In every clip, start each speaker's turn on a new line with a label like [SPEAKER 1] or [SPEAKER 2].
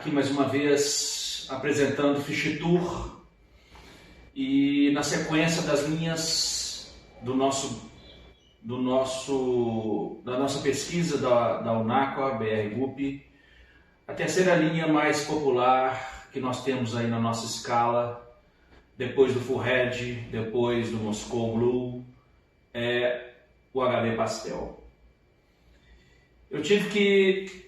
[SPEAKER 1] aqui mais uma vez apresentando Fish Tour e na sequência das linhas da nossa pesquisa da Unacoa, BR-GUP, a terceira linha mais popular que nós temos aí na nossa escala, depois do Full Red, depois do Moscow Blue, é o HB Pastel. Eu tive que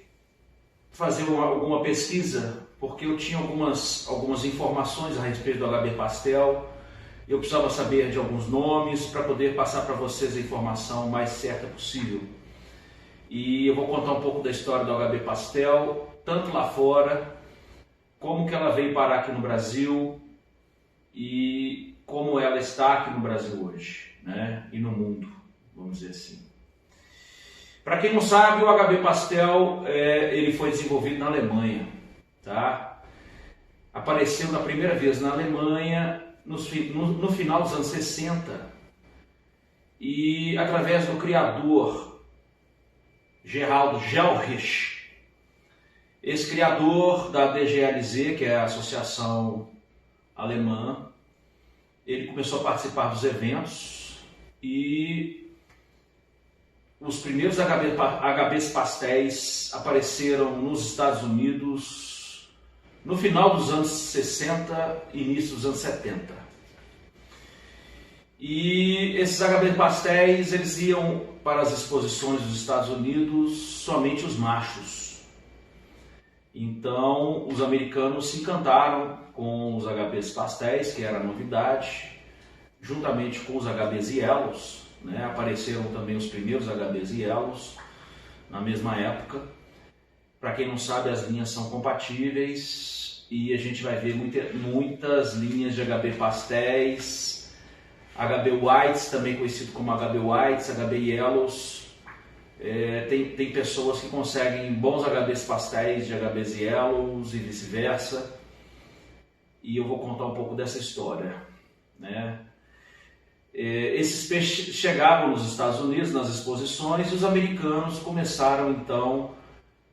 [SPEAKER 1] fazer alguma pesquisa porque eu tinha algumas informações a respeito do HB Pastel. Eu precisava saber de alguns nomes para poder passar para vocês a informação mais certa possível. E eu vou contar um pouco da história do HB Pastel, tanto lá fora, como que ela veio parar aqui no Brasil e como ela está aqui no Brasil hoje, né? E no mundo, vamos dizer assim. Para quem não sabe, o HB Pastel ele foi desenvolvido na Alemanha, tá? Apareceu na primeira vez na Alemanha no final dos anos 60 e através do criador Gerald Gelrich. Esse criador da DGLZ, que é a associação alemã, ele começou a participar dos eventos e os primeiros HBs pastéis apareceram nos Estados Unidos no final dos anos 60 e início dos anos 70. E esses HB pastéis, eles iam para as exposições dos Estados Unidos somente os machos. Então, os americanos se encantaram com os HBs pastéis, que era novidade, juntamente com os HBs Yellows, né? Apareceram também os primeiros HBs Yellows na mesma época. Para quem não sabe, as linhas são compatíveis e a gente vai ver muitas linhas de HB pastéis, HB Whites, também conhecido como HB Whites, HB Yellows. Tem pessoas que conseguem bons HBs pastéis de HBs Yellows e vice-versa. E eu vou contar um pouco dessa história, né? Esses peixes chegavam nos Estados Unidos nas exposições e os americanos começaram então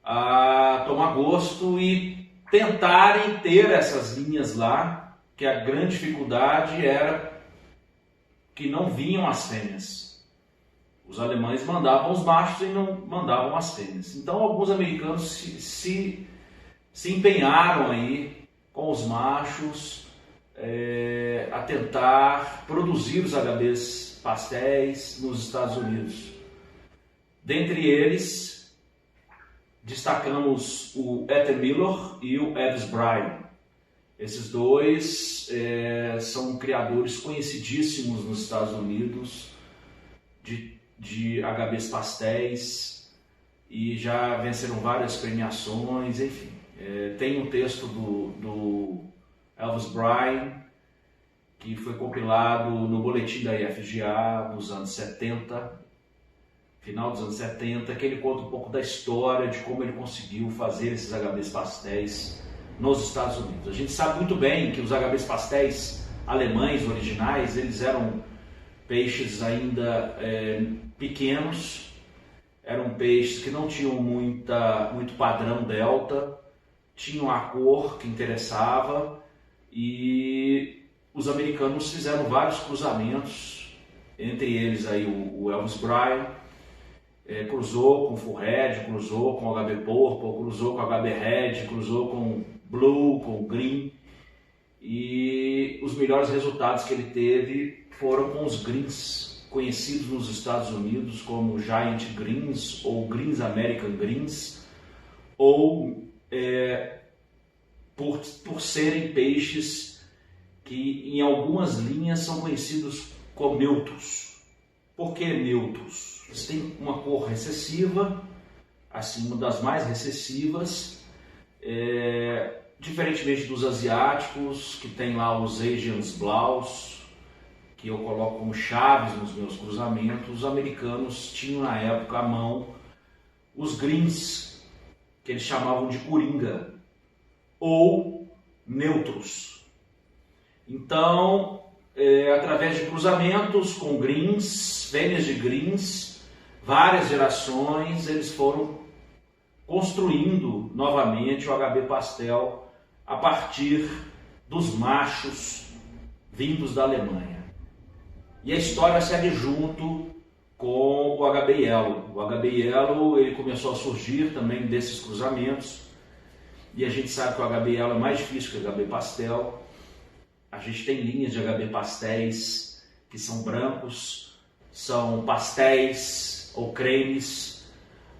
[SPEAKER 1] a tomar gosto e tentarem ter essas linhas lá, que a grande dificuldade era que não vinham as fêmeas. Os alemães mandavam os machos e não mandavam as fêmeas. Então alguns americanos se empenharam aí com os machos a tentar produzir os HBs pastéis nos Estados Unidos. Dentre eles, destacamos o Ethel Miller e o Elvis Bryan. Esses dois são criadores conhecidíssimos nos Estados Unidos de HBs pastéis e já venceram várias premiações, enfim. Tem um texto do Elvis Bryan, que foi compilado no boletim da IFGA nos anos 70, final dos anos 70, que ele conta um pouco da história de como ele conseguiu fazer esses HBs pastéis nos Estados Unidos. A gente sabe muito bem que os HBs pastéis alemães originais, eles eram peixes ainda pequenos, eram peixes que não tinham muito padrão delta, tinham a cor que interessava. E os americanos fizeram vários cruzamentos, entre eles aí o Elvis Bryan, cruzou com Full Red, cruzou com HB Purple, cruzou com HB Red, cruzou com Blue, com Green. E os melhores resultados que ele teve foram com os Greens, conhecidos nos Estados Unidos como Giant Greens ou Greens American Greens, ou por serem peixes que em algumas linhas são conhecidos como neutros. Por que neutros? Eles têm uma cor recessiva, assim, uma das mais recessivas, diferentemente dos asiáticos, que tem lá os Asians Blaus, que eu coloco como chaves nos meus cruzamentos. Os americanos tinham na época à mão os greens, que eles chamavam de coringa, ou neutros. Então, através de cruzamentos com greens, fêmeas de greens, várias gerações, eles foram construindo novamente o HB Pastel a partir dos machos vindos da Alemanha. E a história segue junto com o HB Yellow. O HB Yellow ele começou a surgir também desses cruzamentos, e a gente sabe que o HB Yellow é mais difícil que o HB Pastel. A gente tem linhas de HB Pastéis que são brancos, são pastéis ou cremes.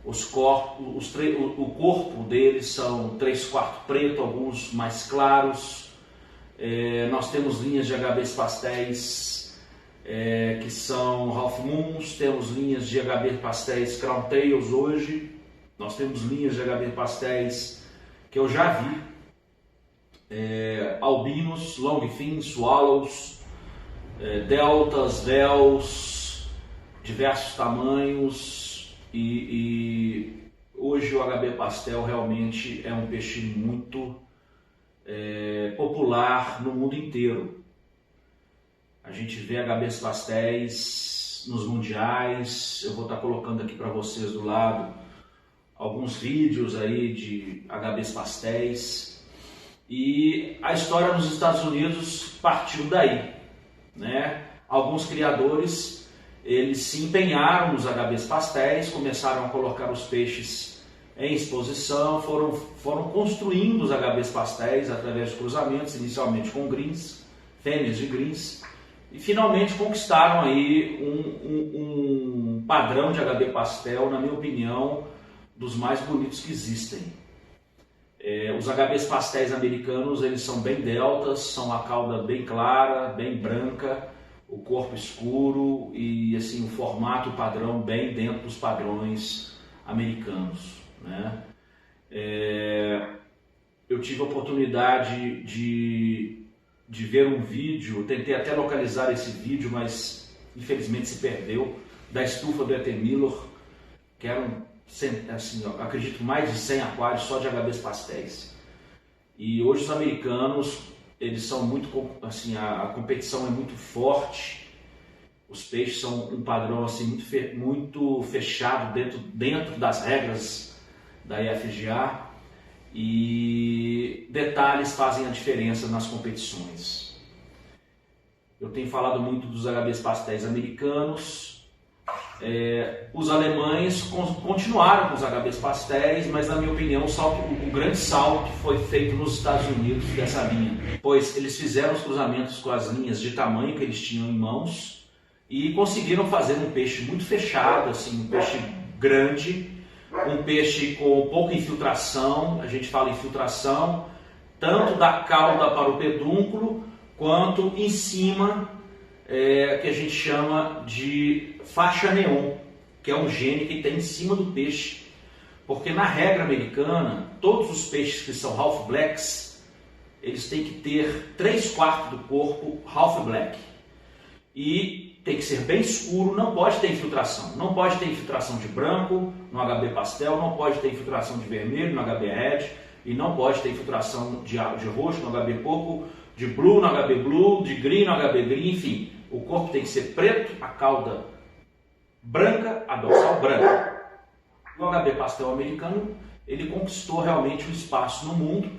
[SPEAKER 1] O corpo deles são 3/4 preto, alguns mais claros. Nós temos linhas de HBs pastéis que são Half Moons, temos linhas de HB pastéis Crown Tails hoje. Nós temos linhas de HB pastéis que eu já vi, albinos, longfin, swallows, deltas, véus, diversos tamanhos. E hoje o HB Pastel realmente é um peixe muito popular no mundo inteiro. A gente vê HBs pastéis nos mundiais. Eu vou estar colocando aqui para vocês do lado alguns vídeos aí de HBs pastéis. E a história nos Estados Unidos partiu daí, né? Alguns criadores eles se empenharam nos HBs pastéis, começaram a colocar os peixes em exposição, foram construindo os HBs pastéis através de cruzamentos, inicialmente com greens, fêmeas de greens, e finalmente conquistaram aí um padrão de HB pastel, na minha opinião, dos mais bonitos que existem. Os HBs pastéis americanos eles são bem deltas, são a cauda bem clara, bem branca, o corpo escuro e assim o formato padrão bem dentro dos padrões americanos, né? Eu tive a oportunidade de ver um vídeo, tentei até localizar esse vídeo, mas infelizmente se perdeu, da estufa do Ethan Miller, que eram, assim, eu acredito, mais de 100 aquários só de HBs pastéis. E hoje os americanos eles são muito, assim, a competição é muito forte, os peixes são um padrão assim, muito fechado dentro das regras da IFGA, e detalhes fazem a diferença nas competições. Eu tenho falado muito dos HBs pastéis americanos. Os alemães continuaram com os HBs pastéis, mas na minha opinião o grande salto foi feito nos Estados Unidos dessa linha, pois eles fizeram os cruzamentos com as linhas de tamanho que eles tinham em mãos e conseguiram fazer um peixe muito fechado, assim, um peixe grande, um peixe com pouca infiltração. A gente fala infiltração tanto da cauda para o pedúnculo quanto em cima, que a gente chama de faixa neon, que é um gene que tem em cima do peixe, porque na regra americana, todos os peixes que são half blacks, eles têm que ter 3/4 do corpo half black, e tem que ser bem escuro, não pode ter infiltração, não pode ter infiltração de branco no HB pastel, não pode ter infiltração de vermelho no HB red, e não pode ter infiltração de roxo no HB porco, de blue no HB blue, de green no HB green, enfim. O corpo tem que ser preto, a cauda branca, a dorsal branca. O HB pastel americano, ele conquistou realmente um espaço no mundo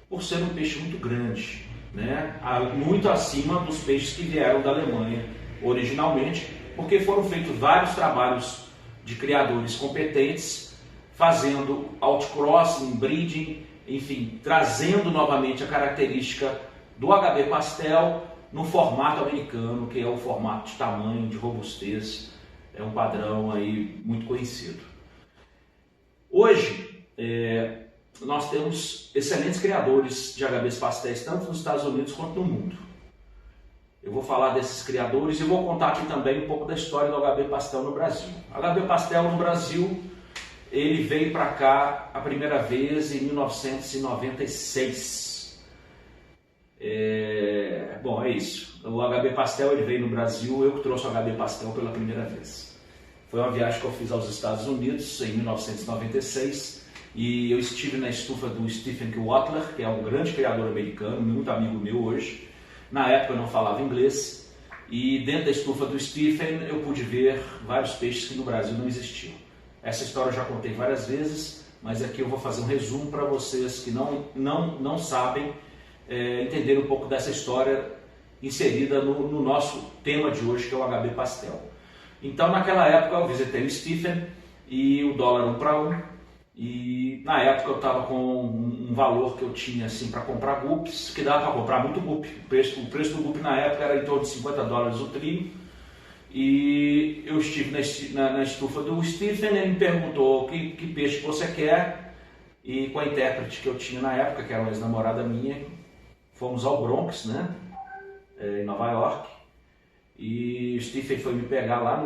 [SPEAKER 1] por ser um peixe muito grande, né? Muito acima dos peixes que vieram da Alemanha originalmente, porque foram feitos vários trabalhos de criadores competentes, fazendo outcrossing, breeding, enfim, trazendo novamente a característica do HB pastel no formato americano, que é o formato de tamanho, de robustez, é um padrão aí muito conhecido. Hoje, nós temos excelentes criadores de HBs pastéis, tanto nos Estados Unidos quanto no mundo. Eu vou falar desses criadores e vou contar aqui também um pouco da história do HB pastel no Brasil. O HB pastel no Brasil, ele veio para cá a primeira vez em 1996. Bom, é isso. O HB pastel ele veio no Brasil, eu que trouxe o HB pastel pela primeira vez. Foi uma viagem que eu fiz aos Estados Unidos em 1996 e eu estive na estufa do Stephen Watler, que é um grande criador americano, muito amigo meu hoje. Na época eu não falava inglês e dentro da estufa do Stephen eu pude ver vários peixes que no Brasil não existiam. Essa história eu já contei várias vezes, mas aqui eu vou fazer um resumo para vocês que não sabem entender um pouco dessa história inserida no nosso tema de hoje, que é o HB Pastel. Então, naquela época eu visitei o Stephen e o dólar 1 para 1, e na época eu estava com um valor que eu tinha assim, para comprar guppies, que dava para comprar muito guppy. O preço do guppy na época era em torno de $50 o trio. E eu estive na estufa do Stephen, ele me perguntou que peixe você quer, e com a intérprete que eu tinha na época, que era uma ex-namorada minha, fomos ao Bronx, né, em Nova York, e o Stephen foi me pegar lá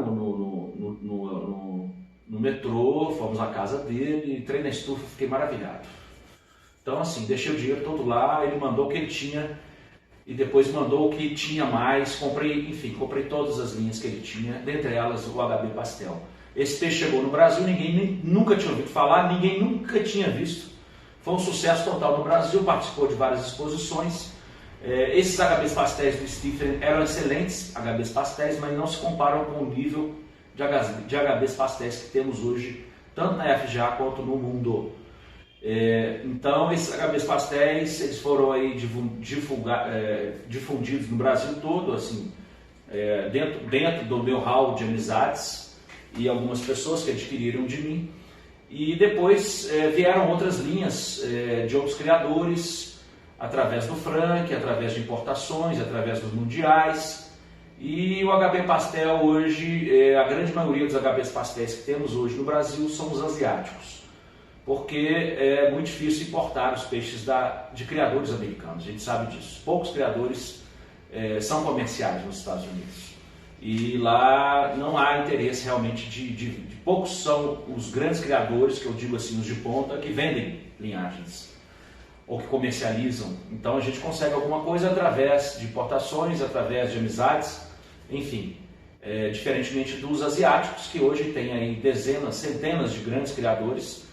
[SPEAKER 1] no metrô, fomos à casa dele, entrei na estufa, fiquei maravilhado. Então assim, deixei o dinheiro todo lá, ele mandou o que ele tinha, e depois mandou o que tinha mais, comprei todas as linhas que ele tinha, dentre elas o HB Pastel. Esse peixe chegou no Brasil, ninguém nunca tinha ouvido falar, ninguém nunca tinha visto. Foi um sucesso total no Brasil, participou de várias exposições. Esses HBs Pastéis do Stephen eram excelentes HBs Pastéis, mas não se comparam com o nível de HBs Pastéis que temos hoje, tanto na FGA quanto no mundo. Então esses HBs Pastéis, eles foram aí difundidos no Brasil todo, assim, dentro do meu hall de amizades, e algumas pessoas que adquiriram de mim. E depois vieram outras linhas de outros criadores, através do Frank, através de importações, através dos mundiais. E o HB Pastel hoje, a grande maioria dos HBs Pastéis que temos hoje no Brasil são os asiáticos, porque é muito difícil importar os peixes de criadores americanos, a gente sabe disso. Poucos criadores são comerciais nos Estados Unidos, e lá não há interesse realmente poucos são os grandes criadores, que eu digo assim, os de ponta, que vendem linhagens ou que comercializam. Então a gente consegue alguma coisa através de importações, através de amizades, enfim. Diferentemente dos asiáticos, que hoje tem aí dezenas, centenas de grandes criadores.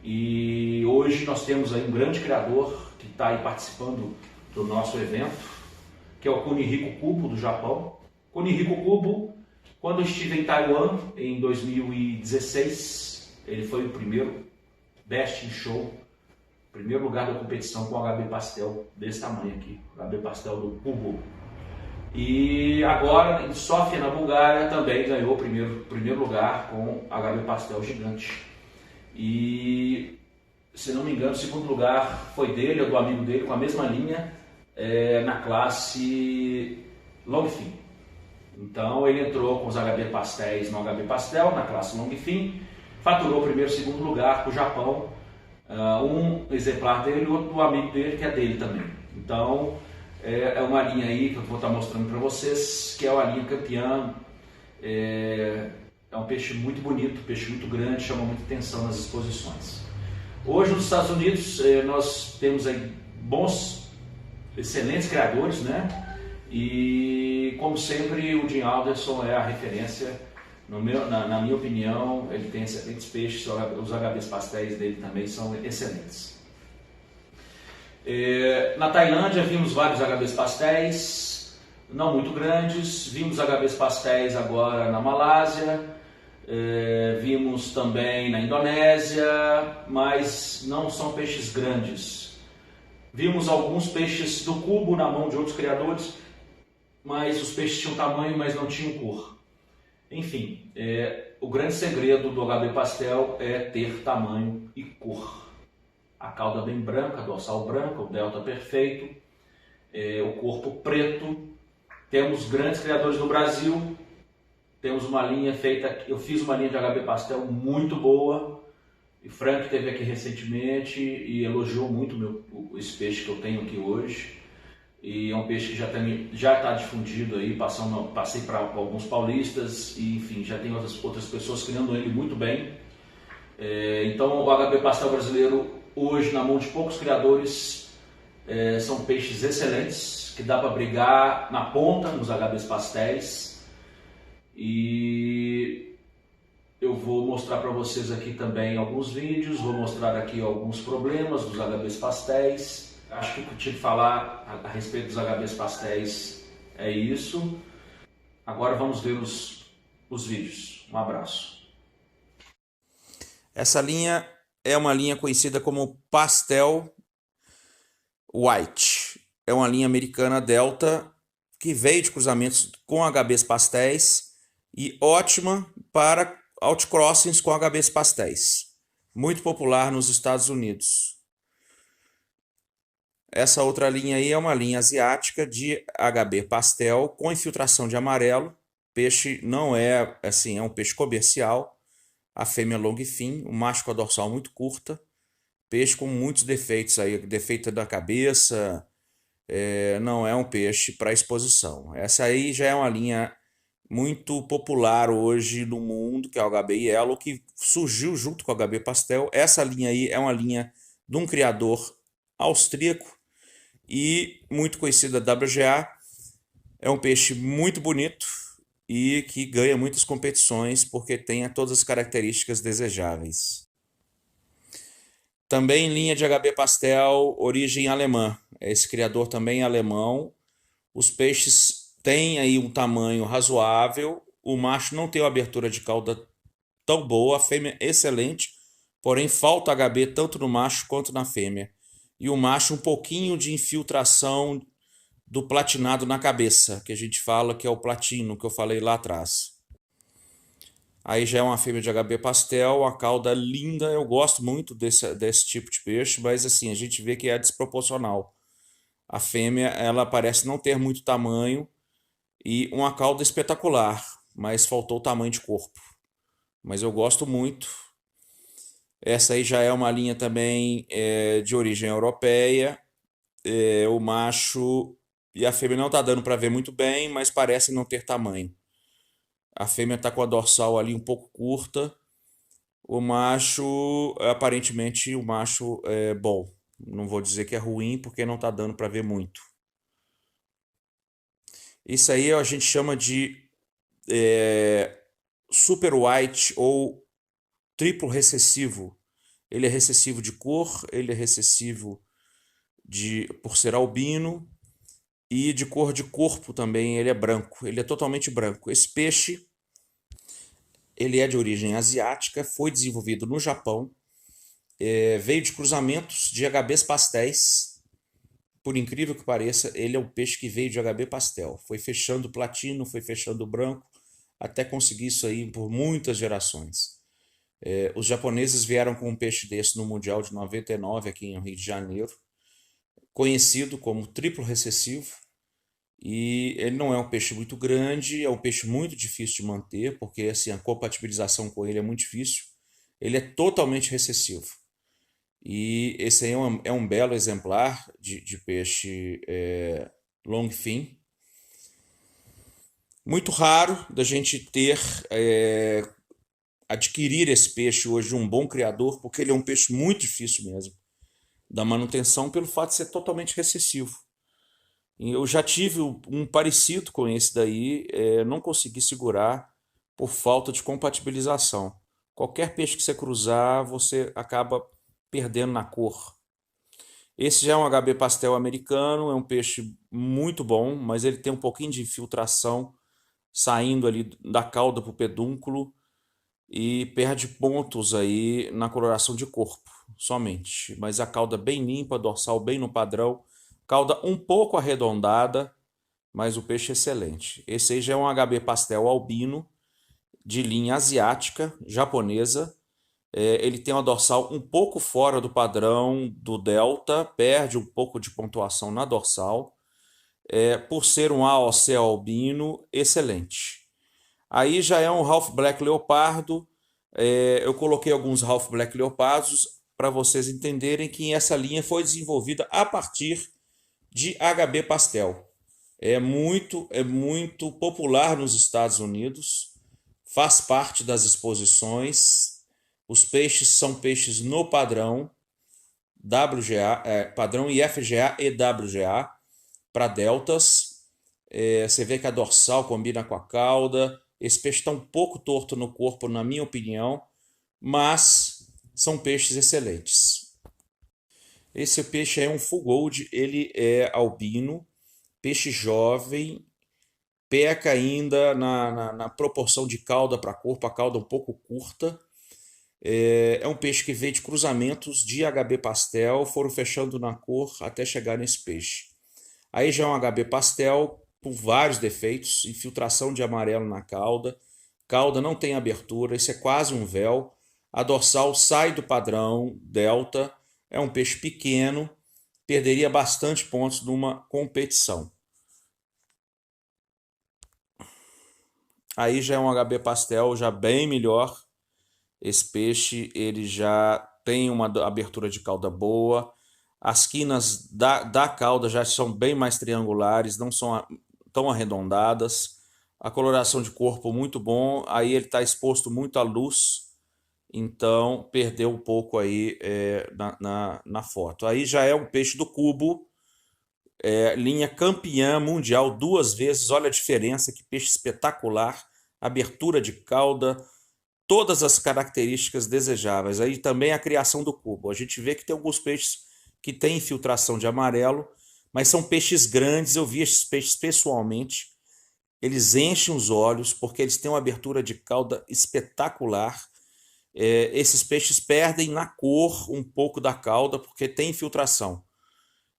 [SPEAKER 1] E hoje nós temos aí um grande criador que está aí participando do nosso evento, que é o Kunihiko Kubo, do Japão. Kunihiko Kubo, quando eu estive em Taiwan em 2016, ele foi o primeiro Best in Show, primeiro lugar da competição com o HB Pastel desse tamanho aqui, o HB Pastel do Kubo. E agora em Sofia, na Bulgária, também ganhou o primeiro lugar com HB Pastel gigante. E, se não me engano, o segundo lugar foi dele, ou do amigo dele, com a mesma linha, na classe Longfin. Então ele entrou com os HB Pastéis no HB Pastel, na classe Longfin, faturou o primeiro e segundo lugar com o Japão, um exemplar dele e outro do amigo dele, que é dele também. Então é uma linha aí que eu vou estar mostrando para vocês, que é uma linha campeã. É um peixe muito bonito, peixe muito grande, chama muita atenção nas exposições. Hoje nos Estados Unidos nós temos aí excelentes criadores, né? E como sempre o Jim Alderson é a referência, na minha opinião, ele tem excelentes peixes, os HBs Pastéis dele também são excelentes. Na Tailândia vimos vários HBs Pastéis, não muito grandes, vimos HBs Pastéis agora na Malásia. Vimos também na Indonésia, mas não são peixes grandes. Vimos alguns peixes do cubo na mão de outros criadores, mas os peixes tinham tamanho, mas não tinham cor. Enfim, o grande segredo do HB Pastel é ter tamanho e cor. A cauda bem branca, dorsal branca, o delta perfeito, o corpo preto. Temos grandes criadores no Brasil. Temos uma linha feita, eu fiz uma linha de HB Pastel muito boa, e Frank esteve aqui recentemente e elogiou muito esse peixe que eu tenho aqui hoje. E é um peixe que já está difundido aí, passei para alguns paulistas, e enfim, já tem outras pessoas criando ele muito bem. Então o HB Pastel brasileiro hoje, na mão de poucos criadores, são peixes excelentes, que dá para brigar na ponta nos HBs Pastéis. E eu vou mostrar para vocês aqui também alguns vídeos, vou mostrar aqui alguns problemas dos HBs Pastéis. Acho que o que eu tinha que falar a respeito dos HBs Pastéis é isso. Agora vamos ver os vídeos. Um abraço.
[SPEAKER 2] Essa linha é uma linha conhecida como Pastel White. É uma linha americana Delta que veio de cruzamentos com HBs pastéis e ótima para outcrossings com HBs pastéis. Muito popular nos Estados Unidos. Essa outra linha aí é uma linha asiática de HB pastel com infiltração de amarelo. Peixe não é assim, é um peixe comercial. A fêmea é long fin, o macho com a dorsal muito curta. Peixe com muitos defeitos aí, defeito da cabeça, não é um peixe para exposição. Essa aí já é uma linha muito popular hoje no mundo, que é o HB Yellow, que surgiu junto com o HB Pastel. Essa linha aí é uma linha de um criador austríaco e muito conhecida WGA. É um peixe muito bonito e que ganha muitas competições porque tem todas as características desejáveis. Também linha de HB Pastel, origem alemã. Esse criador também é alemão. Os peixes têm aí um tamanho razoável. O macho não tem uma abertura de cauda tão boa, a fêmea é excelente, porém falta HB tanto no macho quanto na fêmea. E o macho um pouquinho de infiltração do platinado na cabeça, que a gente fala que é o platino, que eu falei lá atrás. Aí já é uma fêmea de HB pastel, a cauda linda, eu gosto muito desse tipo de peixe, mas assim, a gente vê que é desproporcional. A fêmea, ela parece não ter muito tamanho e uma cauda espetacular, mas faltou tamanho de corpo. Mas eu gosto muito. Essa aí já é uma linha também de origem europeia. O macho e a fêmea não está dando para ver muito bem, mas parece não ter tamanho. A fêmea está com a dorsal ali um pouco curta. O macho, aparentemente, o macho é bom. Não vou dizer que é ruim, porque não está dando para ver muito. Isso aí a gente chama de super white ou triplo recessivo. Ele é recessivo de cor, ele é recessivo por ser albino e de cor de corpo também, ele é branco, ele é totalmente branco. Esse peixe, ele é de origem asiática, foi desenvolvido no Japão, veio de cruzamentos de HBs pastéis. Por incrível que pareça, ele é um peixe que veio de HB pastel. Foi fechando platino, foi fechando branco, até conseguir isso aí por muitas gerações. Os japoneses vieram com um peixe desse no Mundial de 99 aqui em Rio de Janeiro, conhecido como triplo recessivo. E ele não é um peixe muito grande, é um peixe muito difícil de manter, porque assim, a compatibilização com ele é muito difícil. Ele é totalmente recessivo. E esse aí é um belo exemplar de peixe long fin. Muito raro da gente adquirir esse peixe hoje de um bom criador, porque ele é um peixe muito difícil mesmo da manutenção pelo fato de ser totalmente recessivo. E eu já tive um parecido com esse daí, não consegui segurar por falta de compatibilização. Qualquer peixe que você cruzar, você acaba perdendo na cor. Esse já é um HB pastel americano, é um peixe muito bom, mas ele tem um pouquinho de infiltração saindo ali da cauda para o pedúnculo e perde pontos aí na coloração de corpo, somente. Mas a cauda bem limpa, dorsal bem no padrão, cauda um pouco arredondada, mas o peixe é excelente. Esse aí já é um HB pastel albino, de linha asiática, japonesa. Ele tem uma dorsal um pouco fora do padrão do delta, perde um pouco de pontuação na dorsal, por ser um AOC albino excelente. Aí já é um Half Black Leopardo. Eu coloquei alguns Half Black Leopardos para vocês entenderem que essa linha foi desenvolvida a partir de HB Pastel. É muito popular nos Estados Unidos, faz parte das exposições. Os peixes são peixes no padrão WGA, padrão IFGA e WGA para deltas. Você vê que a dorsal combina com a cauda. Esse peixe está um pouco torto no corpo, na minha opinião, mas são peixes excelentes. Esse peixe é um full gold, ele é albino, peixe jovem, peca ainda na proporção de cauda para corpo, a cauda um pouco curta. É um peixe que veio de cruzamentos de HB pastel, foram fechando na cor até chegar nesse peixe. Aí já é um HB pastel com vários defeitos, infiltração de amarelo na cauda, cauda não tem abertura, isso é quase um véu. A dorsal sai do padrão delta, é um peixe pequeno, perderia bastante pontos numa competição. Aí já é um HB pastel já bem melhor. Esse peixe ele já tem uma abertura de cauda boa. As quinas da cauda já são bem mais triangulares, não são tão arredondadas. A coloração de corpo muito bom. Aí ele está exposto muito à luz, então perdeu um pouco aí na foto. Aí já é um peixe do cubo, linha campeã mundial 2 vezes. Olha a diferença, que peixe espetacular. Abertura de cauda, todas as características desejáveis. Aí também a criação do cubo. A gente vê que tem alguns peixes que têm infiltração de amarelo, mas são peixes grandes. Eu vi esses peixes pessoalmente. Eles enchem os olhos porque eles têm uma abertura de cauda espetacular. Esses peixes perdem na cor um pouco da cauda porque tem infiltração,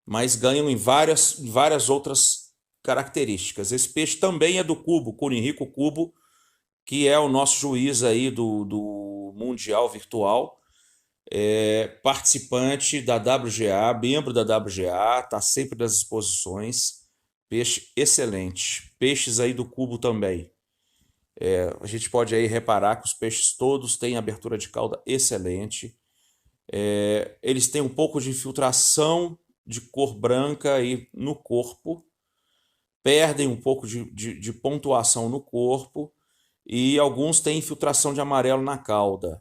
[SPEAKER 2] mas ganham em várias outras características. Esse peixe também é do cubo, Cunirrico Cubo, que é o nosso juiz aí do Mundial Virtual, participante da WGA, membro da WGA, está sempre nas exposições. Peixe excelente. Peixes aí do cubo também. A gente pode aí reparar que os peixes todos têm abertura de cauda excelente. Eles têm um pouco de infiltração de cor branca aí no corpo, perdem um pouco de pontuação no corpo, e alguns têm infiltração de amarelo na cauda.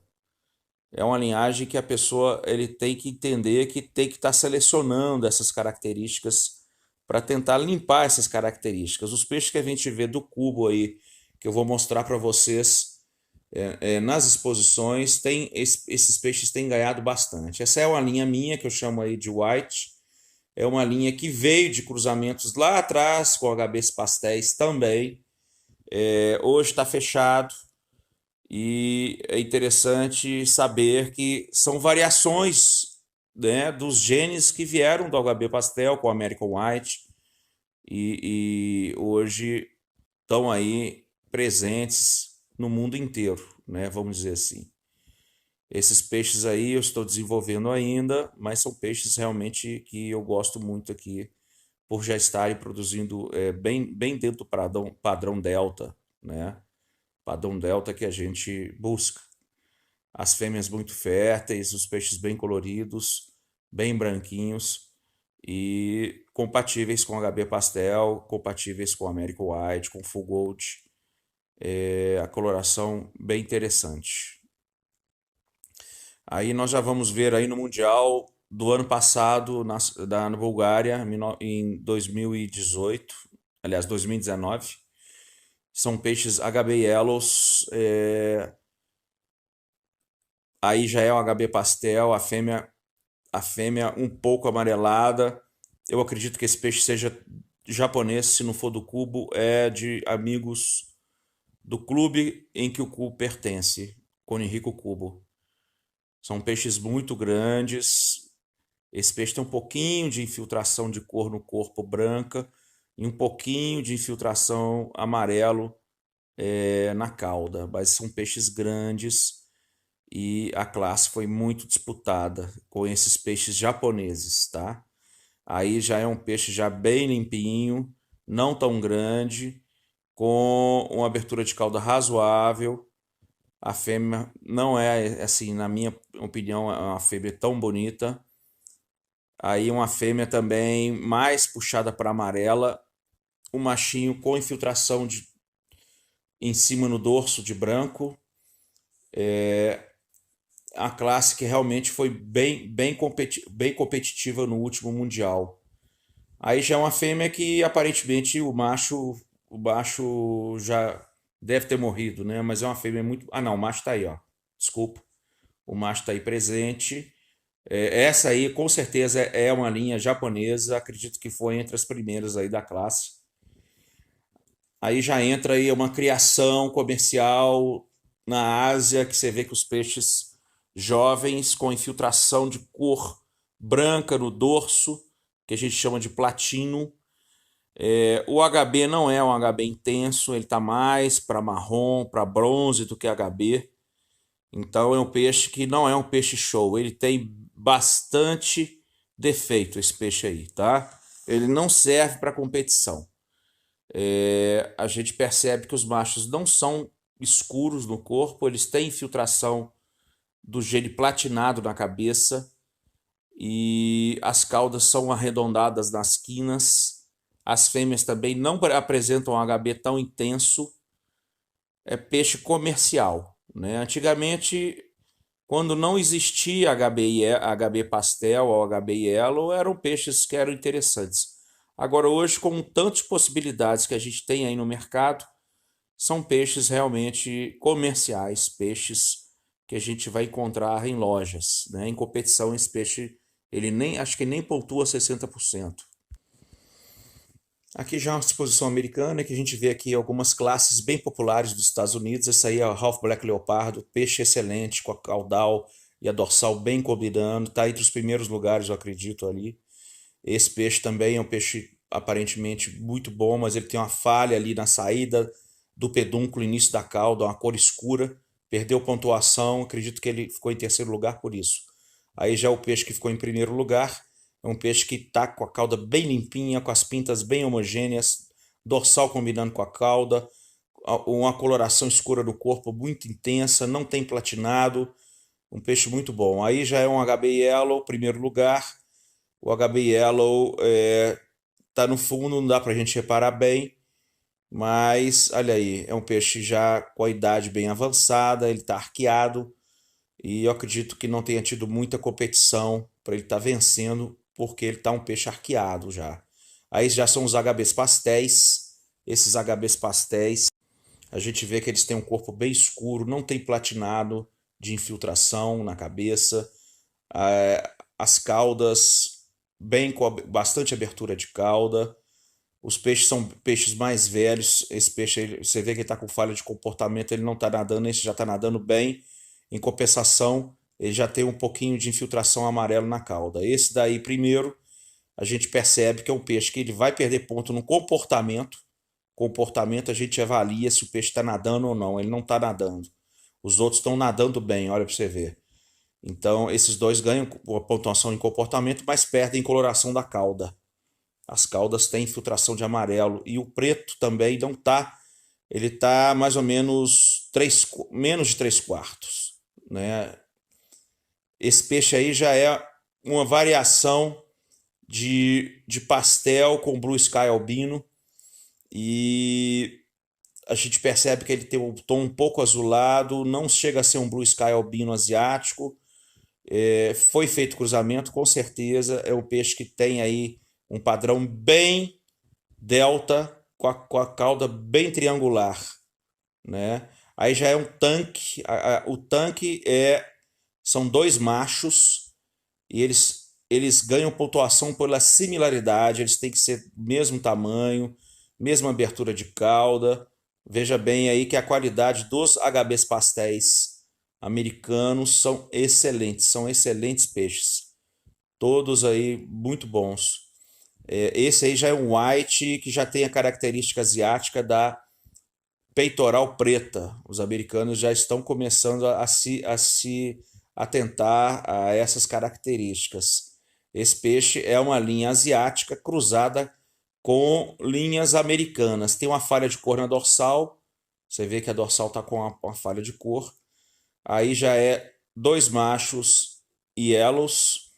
[SPEAKER 2] É uma linhagem que a pessoa ele tem que entender que tem que estar selecionando essas características para tentar limpar essas características. Os peixes que a gente vê do cubo aí, que eu vou mostrar para vocês nas exposições, esses peixes têm ganhado bastante. Essa é uma linha minha que eu chamo aí de white. É uma linha que veio de cruzamentos lá atrás com HBs pastéis também. Hoje está fechado, e é interessante saber que são variações, né, dos genes que vieram do HB pastel com o American White, e hoje estão aí presentes no mundo inteiro, né, vamos dizer assim. Esses peixes aí eu estou desenvolvendo ainda, mas são peixes realmente que eu gosto muito aqui, por já estarem produzindo bem dentro do padrão delta, né? Padrão delta que a gente busca. As fêmeas muito férteis, os peixes bem coloridos, bem branquinhos e compatíveis com HB pastel, compatíveis com American White, com Full Gold. A coloração bem interessante. Aí nós já vamos ver aí no Mundial do ano passado na Bulgária, em 2018, aliás, 2019. São peixes HB Yellows, aí já é um HB pastel, a fêmea um pouco amarelada. Eu acredito que esse peixe seja japonês, se não for do cubo, é de amigos do clube em que o cubo pertence, Cunirrico Cubo. São peixes muito grandes. Esse peixe tem um pouquinho de infiltração de cor no corpo branca e um pouquinho de infiltração amarelo na cauda, mas são peixes grandes e a classe foi muito disputada com esses peixes japoneses, tá? Aí já é um peixe já bem limpinho, não tão grande, com uma abertura de cauda razoável. A fêmea não é, assim, na minha opinião, é uma fêmea tão bonita. Aí uma fêmea também mais puxada para amarela, um machinho com infiltração em cima no dorso de branco. A classe que realmente foi bem competitiva no último Mundial. Aí já é uma fêmea que aparentemente o macho já deve ter morrido, né? Mas é uma fêmea muito... Ah, não, o macho tá aí, ó. Desculpa. O macho tá aí presente. Essa aí, com certeza, é uma linha japonesa. Acredito que foi entre as primeiras aí da classe. Aí já entra aí uma criação comercial na Ásia, que você vê que os peixes jovens com infiltração de cor branca no dorso, que a gente chama de platino. O HB não é um HB intenso, ele está mais para marrom, para bronze do que HB. Então é um peixe que não é um peixe show, ele tem bastante defeito esse peixe aí, tá? Ele não serve para competição. A gente percebe que os machos não são escuros no corpo, eles têm infiltração do gene platinado na cabeça e as caudas são arredondadas nas quinas. As fêmeas também não apresentam um HB tão intenso. É peixe comercial, né? Antigamente, quando não existia HB pastel ou HB yellow, eram peixes que eram interessantes. Agora, hoje, com tantas possibilidades que a gente tem aí no mercado, são peixes realmente comerciais, peixes que a gente vai encontrar em lojas, né? Em competição, esse peixe, ele nem, acho que nem pontua 60%. Aqui já é uma exposição americana que a gente vê aqui algumas classes bem populares dos Estados Unidos. Essa aí é o Half Black Leopardo, peixe excelente, com a caudal e a dorsal bem combinando, está entre os primeiros lugares, eu acredito, ali. Esse peixe também é um peixe aparentemente muito bom, mas ele tem uma falha ali na saída do pedúnculo, início da cauda, uma cor escura, perdeu pontuação, acredito que ele ficou em terceiro lugar por isso. Aí já o peixe que ficou em primeiro lugar é um peixe que está com a cauda bem limpinha, com as pintas bem homogêneas, dorsal combinando com a cauda, uma coloração escura do corpo muito intensa, não tem platinado, um peixe muito bom. Aí já é um HB Yellow, primeiro lugar. O HB Yellow tá no fundo, não dá pra gente reparar bem, mas olha aí, é um peixe já com a idade bem avançada, ele está arqueado e eu acredito que não tenha tido muita competição para ele estar vencendo, porque ele está um peixe arqueado já. Aí já são os HBs pastéis. Esses HBs pastéis, a gente vê que eles têm um corpo bem escuro, não tem platinado de infiltração na cabeça, as caudas bem com bastante abertura de cauda. Os peixes são peixes mais velhos. Esse peixe, você vê que ele está com falha de comportamento, ele não está nadando, esse já está nadando bem. Em compensação, ele já tem um pouquinho de infiltração amarelo na cauda. Esse daí, primeiro, a gente percebe que é um peixe que ele vai perder ponto no comportamento. Comportamento a gente avalia se o peixe está nadando ou não. Ele não está nadando. Os outros estão nadando bem, olha para você ver. Então, esses dois ganham a pontuação em comportamento, mas perdem em coloração da cauda. As caudas têm infiltração de amarelo e o preto também não tá. Ele tá mais ou menos menos de 3/4, né? Esse peixe aí já é uma variação de pastel com blue sky albino e a gente percebe que ele tem um tom um pouco azulado, não chega a ser um blue sky albino asiático. Foi feito cruzamento, com certeza. É um peixe que tem aí um padrão bem delta, com a cauda bem triangular, né? Aí já é um tanque. O tanque são dois machos e eles ganham pontuação pela similaridade. Eles têm que ser mesmo tamanho, mesma abertura de cauda. Veja bem aí que a qualidade dos HBs pastéis americanos são excelentes peixes. Todos aí muito bons. Esse aí já é um white que já tem a característica asiática da peitoral preta. Os americanos já estão começando a se atentar a essas características. Esse peixe é uma linha asiática cruzada com linhas americanas. Tem uma falha de cor na dorsal. Você vê que a dorsal está com uma falha de cor. Aí já é dois machos yellows,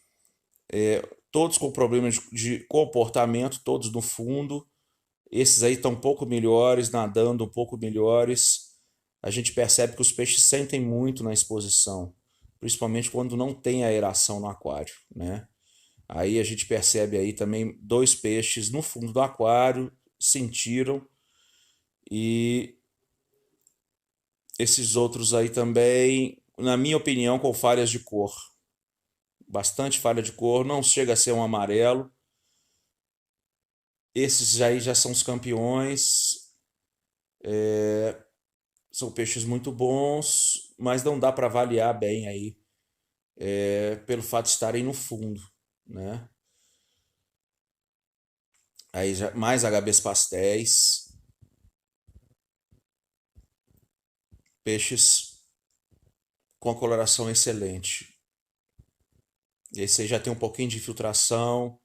[SPEAKER 2] todos com problemas de comportamento, todos no fundo. Esses aí estão um pouco melhores, nadando um pouco melhores. A gente percebe que os peixes sentem muito na exposição, principalmente quando não tem aeração no aquário, né? Aí a gente percebe aí também dois peixes no fundo do aquário, sentiram, e esses outros aí também, na minha opinião, com falhas de cor. Bastante falha de cor, não chega a ser um amarelo. Esses aí já são os campeões. São peixes muito bons, mas não dá para avaliar bem aí pelo fato de estarem no fundo, né? Aí já, mais HBs pastéis, peixes com a coloração excelente. Esse aí já tem um pouquinho de filtração,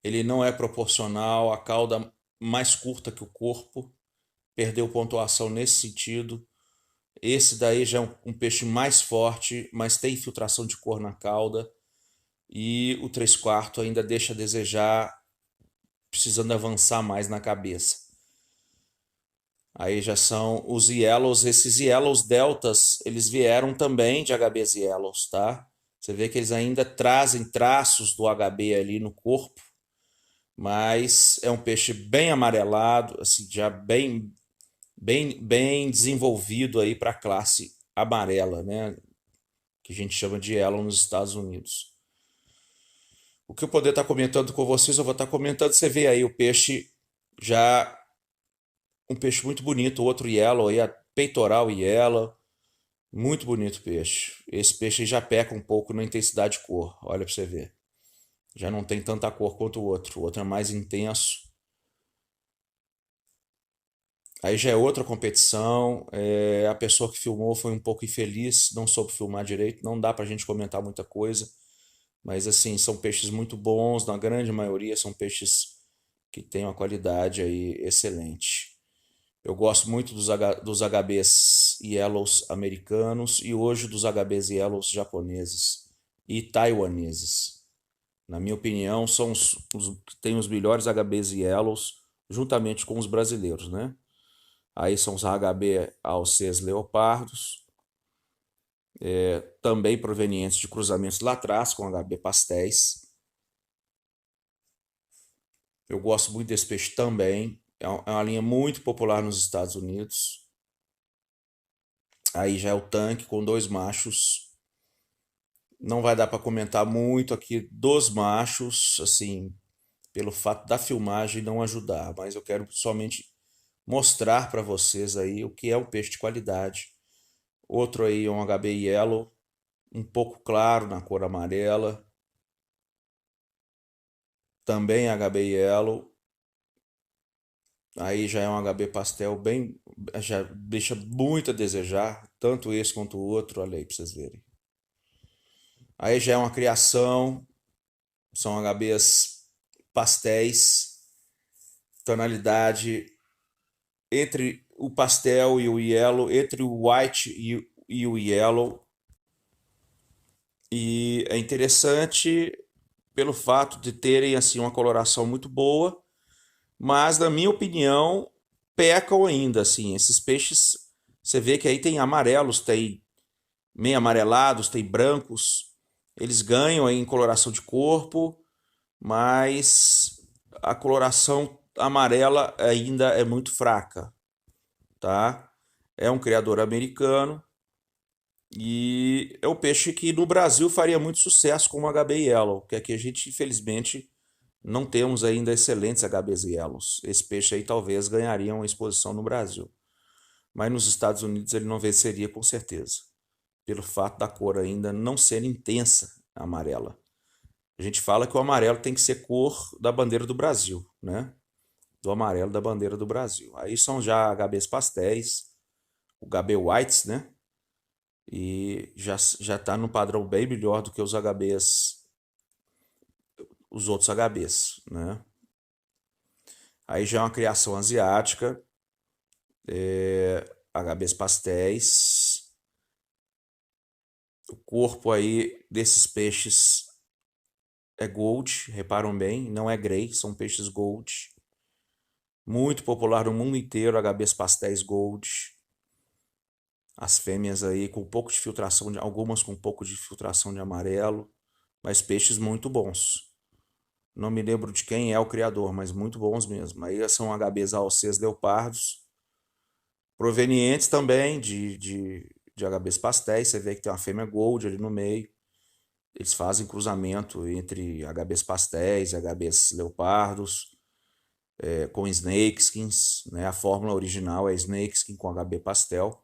[SPEAKER 2] ele não é proporcional, a cauda mais curta que o corpo, perdeu pontuação nesse sentido. Esse daí já é um peixe mais forte, mas tem infiltração de cor na cauda. E o 3/4 ainda deixa a desejar, precisando avançar mais na cabeça. Aí já são os Yellows, esses Yellows Deltas, eles vieram também de HBs Yellows, tá? Você vê que eles ainda trazem traços do HB ali no corpo, mas é um peixe bem amarelado, assim, já bem desenvolvido aí para a classe amarela, né? Que a gente chama de Yellow nos Estados Unidos. O que eu poder estar comentando com vocês, eu vou estar comentando. Você vê aí o peixe já um peixe muito bonito, outro yellow aí, a peitoral yellow, muito bonito o peixe. Esse peixe já peca um pouco na intensidade de cor, olha para você ver. Já não tem tanta cor quanto o outro é mais intenso. Aí já é outra competição, a pessoa que filmou foi um pouco infeliz, não soube filmar direito, não dá pra gente comentar muita coisa, mas assim, são peixes muito bons, na grande maioria são peixes que têm uma qualidade aí excelente. Eu gosto muito dos HBs Yellows americanos e hoje dos HBs Yellows japoneses e taiwaneses. Na minha opinião, são os que têm os melhores HBs Yellows juntamente com os brasileiros, né? Aí são os HB AOCs leopardos, também provenientes de cruzamentos lá atrás com HB pastéis. Eu gosto muito desse peixe também. É uma linha muito popular nos Estados Unidos. Aí já é o tanque com 2 machos. Não vai dar para comentar muito aqui dos machos, assim, pelo fato da filmagem não ajudar, mas eu quero somente mostrar para vocês aí o que é um peixe de qualidade. Outro aí é um HB Yellow, um pouco claro na cor amarela. Também HB Yellow. Aí já é um HB pastel bem, já deixa muito a desejar, tanto esse quanto o outro, olha aí para vocês verem. Aí já é uma criação, são HBs pastéis, tonalidade entre o pastel e o yellow, entre o white e o yellow. E é interessante pelo fato de terem assim uma coloração muito boa, mas na minha opinião pecam ainda assim. Esses peixes, você vê que aí tem amarelos, tem meio amarelados, tem brancos. Eles ganham aí em coloração de corpo, mas a coloração amarela ainda é muito fraca, tá? É um criador americano e é um peixe que no Brasil faria muito sucesso com o HB Yellow, que aqui a gente infelizmente não temos ainda excelentes HBs Yellows. Esse peixe aí talvez ganharia uma exposição no Brasil, mas nos Estados Unidos ele não venceria com certeza, pelo fato da cor ainda não ser intensa amarela. A gente fala que o amarelo tem que ser cor da bandeira do Brasil, né? Do amarelo da bandeira do Brasil. Aí são já HBs pastéis, o HB Whites, né? E já está no padrão bem melhor do que os HBs, os outros HBs, né? Aí já é uma criação asiática, HBs pastéis. O corpo aí desses peixes é gold, reparam bem, não é grey, são peixes gold. Muito popular no mundo inteiro, HBs pastéis gold. As fêmeas aí com um pouco de filtração, algumas com um pouco de filtração de amarelo, mas peixes muito bons. Não me lembro de quem é o criador, mas muito bons mesmo. Aí são HBs AOCs leopardos, provenientes também de HBs pastéis. Você vê que tem uma fêmea gold ali no meio. Eles fazem cruzamento entre HBs pastéis e HBs leopardos, com snakeskins, né? A fórmula original é snakeskin com HB pastel.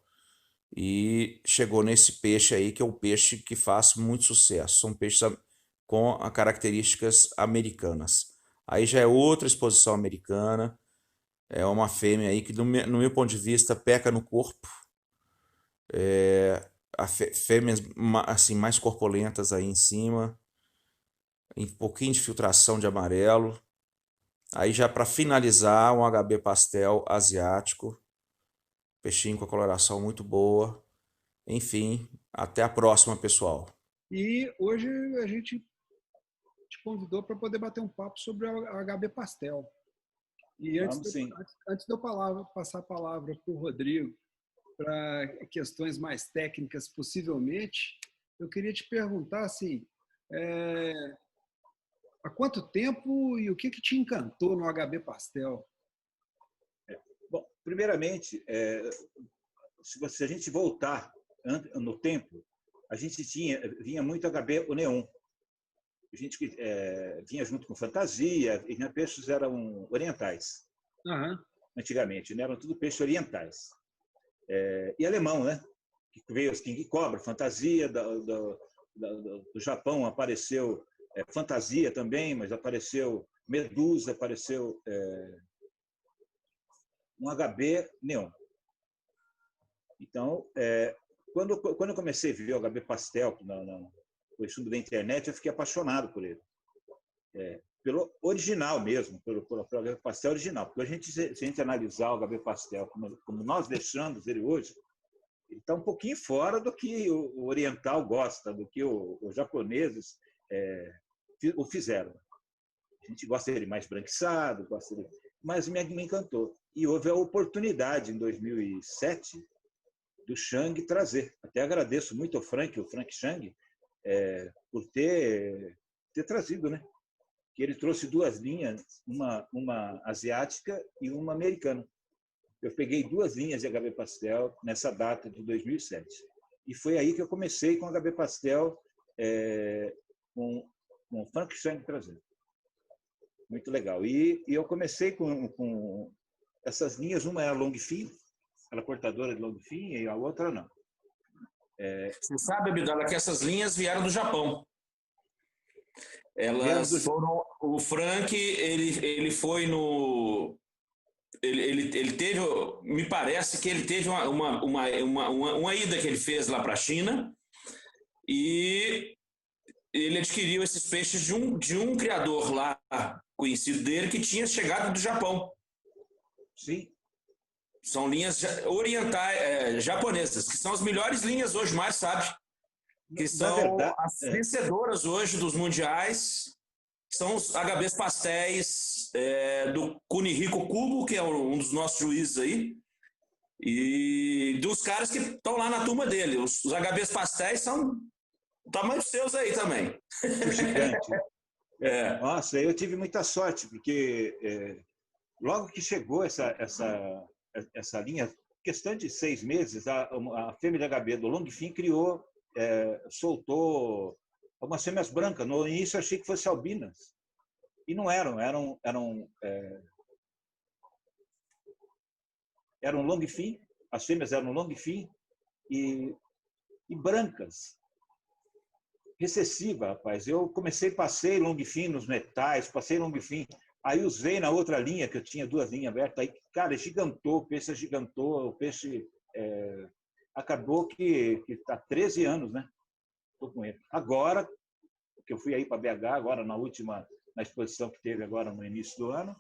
[SPEAKER 2] e chegou nesse peixe aí, que é o peixe que faz muito sucesso. São peixes com características americanas. Aí já é outra exposição americana, é uma fêmea aí que, no meu ponto de vista, peca no corpo. Fêmeas assim, mais corpulentas aí em cima, um pouquinho de filtração de amarelo. Aí já para finalizar, um HB pastel asiático, peixinho com a coloração muito boa. Enfim, até a próxima, pessoal.
[SPEAKER 3] E hoje a gente te convidou para poder bater um papo sobre a HB Pastel. E antes de eu passar a palavra para o Rodrigo, para questões mais técnicas, possivelmente, eu queria te perguntar assim, há quanto tempo e o que te encantou no HB Pastel?
[SPEAKER 4] Bom, primeiramente, se a gente voltar no tempo, a gente vinha muito HB o neon. A gente vinha junto com fantasia, e peixes eram orientais.
[SPEAKER 3] Uhum.
[SPEAKER 4] Antigamente, né? Eram tudo peixes orientais. E alemão, né? Que veio os King Cobra, fantasia, do Japão apareceu fantasia também, mas apareceu medusa, apareceu um HB neon. Então, quando eu comecei a ver o HB pastel no estudo da internet, eu fiquei apaixonado por ele. Pelo original mesmo, pelo HB pastel original. Porque se a gente analisar o HB pastel como nós deixamos ele hoje, ele está um pouquinho fora do que o oriental gosta, do que os japoneses o fizeram. A gente gosta dele mais branquiçado, mas me encantou. E houve a oportunidade, em 2007, do Chang trazer. Até agradeço muito ao Frank Chang, por ter trazido, né? Que ele trouxe duas linhas, uma asiática e uma americana. Eu peguei duas linhas de HB Pastel nessa data de 2007. E foi aí que eu comecei com HB Pastel, com o Frank Chang trazendo. Muito legal. E eu comecei com essas linhas, uma era long fin, era portadora de long fin, e a outra não.
[SPEAKER 2] Você sabe, Abdala, que essas linhas vieram do Japão. Elas foram. O Frank, ele foi no. Ele teve. Me parece que ele teve uma ida que ele fez lá para a China e ele adquiriu esses peixes de um criador lá conhecido dele que tinha chegado do Japão.
[SPEAKER 4] Sim.
[SPEAKER 2] São linhas orientais, japonesas, que são as melhores linhas hoje, mais sabe? Que são as vencedoras hoje dos mundiais, são os HBs pastéis do Kunihiko Kubo, que é um dos nossos juízes aí, e dos caras que estão lá na turma dele. Os HBs pastéis são do tamanho dos seus aí também.
[SPEAKER 4] Gigante. Nossa, eu tive muita sorte, porque logo que chegou essa linha, questão de 6 meses, a fêmea de HB do Longfin soltou algumas fêmeas brancas. No início eu achei que fossem albinas. E não eram Longfin, as fêmeas eram Longfin e brancas. Recessiva, rapaz. Eu passei Longfin nos metais, passei Longfin. Aí usei na outra linha, que eu tinha duas linhas abertas. Aí, cara, gigantou, o peixe agigantou, o peixe acabou que está 13 anos, né? Estou com ele. Agora, que eu fui aí para BH, agora na exposição que teve agora no início do ano,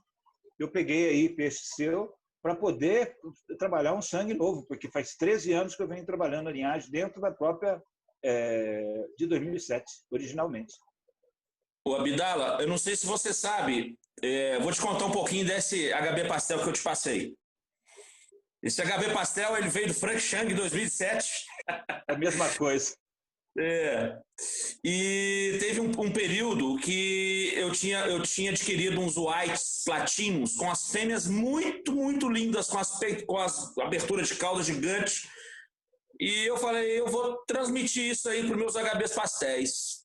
[SPEAKER 4] eu peguei aí peixe seu para poder trabalhar um sangue novo, porque faz 13 anos que eu venho trabalhando a linhagem dentro da própria de 2007, originalmente.
[SPEAKER 2] Ô Abdala, eu não sei se você sabe, vou te contar um pouquinho desse HB Pastel que eu te passei. Esse HB Pastel ele veio do Frank Chang em 2007.
[SPEAKER 4] A mesma coisa.
[SPEAKER 2] E teve um período que eu tinha adquirido uns whites platinos com as fêmeas muito, muito lindas, com as aberturas de cauda gigantes. E eu falei, eu vou transmitir isso aí para os meus HBs pastéis.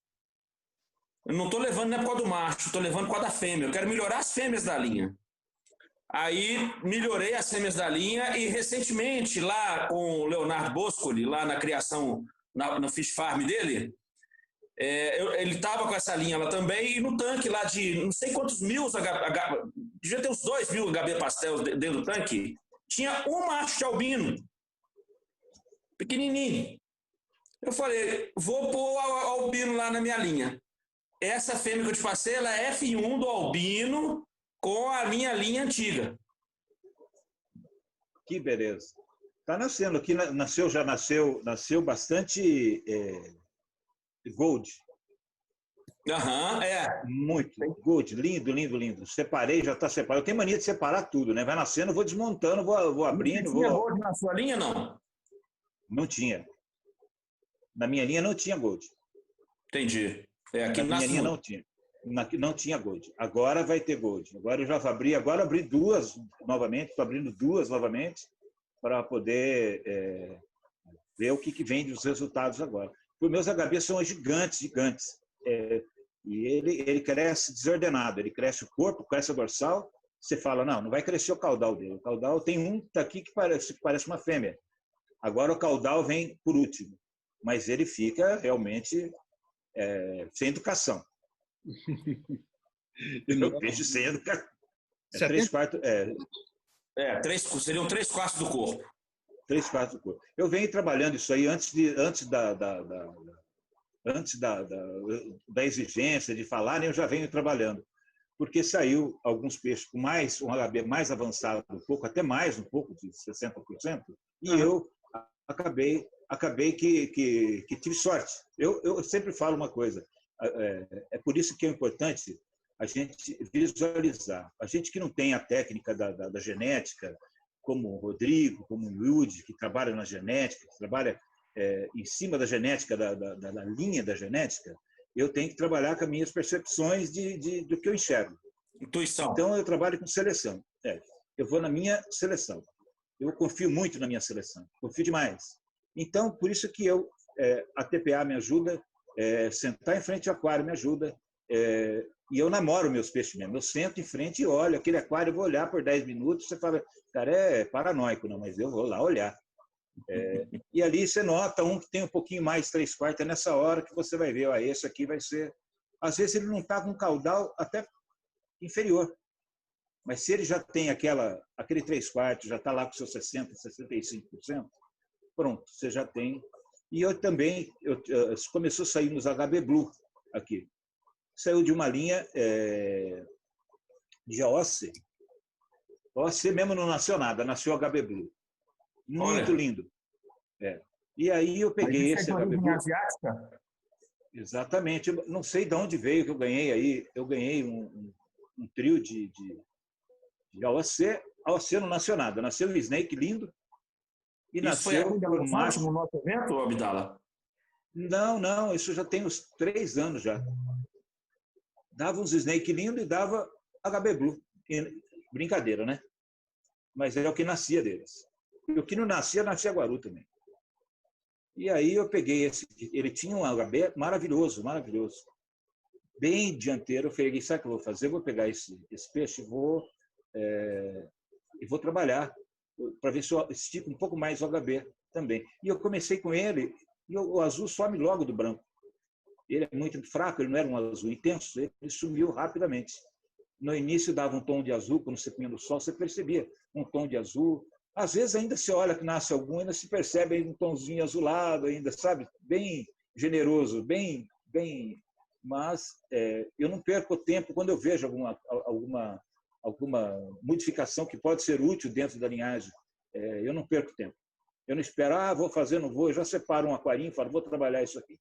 [SPEAKER 2] Eu não estou levando não é por causa do macho, estou levando por causa da fêmea. Eu quero melhorar as fêmeas da linha. Aí melhorei as fêmeas da linha e recentemente, lá com o Leonardo Boscoli, lá na criação, no Fish Farm dele, ele estava com essa linha lá também, e no tanque lá de não sei quantos mil, devia ter uns 2.000 HB pastel dentro do tanque, tinha um macho de albino, pequenininho. Eu falei, vou pôr o albino lá na minha linha. Essa fêmea que eu te passei, ela é F1 do albino com a minha linha antiga.
[SPEAKER 4] Que beleza. Está nascendo aqui, já nasceu bastante gold.
[SPEAKER 2] Aham,
[SPEAKER 4] Muito. Gold, lindo, lindo, lindo. Separei, já está separado. Eu tenho mania de separar tudo, né? Vai nascendo, eu vou desmontando, vou abrindo.
[SPEAKER 2] Tinha gold na sua linha, não?
[SPEAKER 4] Não tinha. Na minha linha não tinha gold.
[SPEAKER 2] Entendi. Aqui
[SPEAKER 4] na minha linha não tinha. Não tinha gold. Agora vai ter gold. Agora eu já abri duas novamente, estou abrindo duas novamente para poder ver o que vem dos resultados agora. Os meus HB são gigantes, gigantes. E ele cresce desordenado, ele cresce o corpo, cresce a dorsal, você fala, não vai crescer o caudal dele. O caudal tem um aqui que parece uma fêmea. Agora o caudal vem por último, mas ele fica realmente sem educação. Eu vejo sem educação.
[SPEAKER 2] Seriam 3/4 do corpo.
[SPEAKER 4] 3/4 do corpo. Eu venho trabalhando isso aí antes da exigência de falar, eu já venho trabalhando. Porque saiu alguns peixes com um HB mais avançado, um pouco de 60%, e eu acabei que tive sorte. Eu sempre falo uma coisa, é por isso que é importante a gente visualizar. A gente que não tem a técnica da genética, como o Rodrigo, como o Wilde, que trabalha na genética, que trabalha em cima da genética, da linha da genética, eu tenho que trabalhar com as minhas percepções do que eu enxergo.
[SPEAKER 2] Intuição.
[SPEAKER 4] Então, eu trabalho com seleção. Eu vou na minha seleção. Eu confio muito na minha seleção. Confio demais. Então, por isso que a TPA me ajuda, sentar em frente ao aquário me ajuda, e eu namoro meus peixes mesmo. Eu sento em frente e olho aquele aquário, eu vou olhar por 10 minutos, você fala, cara, é paranoico, não, mas eu vou lá olhar. E ali você nota um que tem um pouquinho mais 3/4, é nessa hora que você vai ver, esse aqui vai ser... Às vezes ele não está com caudal até inferior, mas se ele já tem aquele 3/4, já está lá com seus 60%, 65%, pronto, você já tem. E eu também, começou a sair nos HB Blue aqui. Saiu de uma linha de OC. OC mesmo não nasceu nada, nasceu HB Blue. Muito lindo. E aí eu peguei esse HB Blue.
[SPEAKER 2] Asiática?
[SPEAKER 4] Exatamente. Eu não sei de onde veio que eu ganhei aí. Eu ganhei um trio de AOC. A AOC não nasceu nada. Nasceu um Snake lindo. E
[SPEAKER 2] isso
[SPEAKER 4] nasceu
[SPEAKER 2] foi
[SPEAKER 4] um macho.
[SPEAKER 2] no nosso evento, Abdala?
[SPEAKER 4] Não. Isso já tem uns 3 anos já. Dava uns Snake lindo e dava HB Blue. Brincadeira, né? Mas é o que nascia deles. E o que não nascia Guaru também. E aí eu peguei ele tinha um HB maravilhoso, maravilhoso. Bem dianteiro, eu falei, sabe o que eu vou fazer? Eu vou pegar esse peixe e vou trabalhar para ver se eu estico um pouco mais o HB também. E eu comecei com ele, e o azul some logo do branco. Ele é muito fraco, ele não era um azul intenso, ele sumiu rapidamente. No início dava um tom de azul, quando você punha no sol, você percebia um tom de azul. Às vezes ainda se olha que nasce algum, ainda se percebe um tomzinho azulado, ainda, sabe? Bem generoso, bem. Mas eu não perco tempo quando eu vejo alguma modificação que pode ser útil dentro da linhagem. Eu não perco tempo. Eu não espero, vou fazer, não vou, eu já separo um aquarinho e falo, vou trabalhar isso aqui.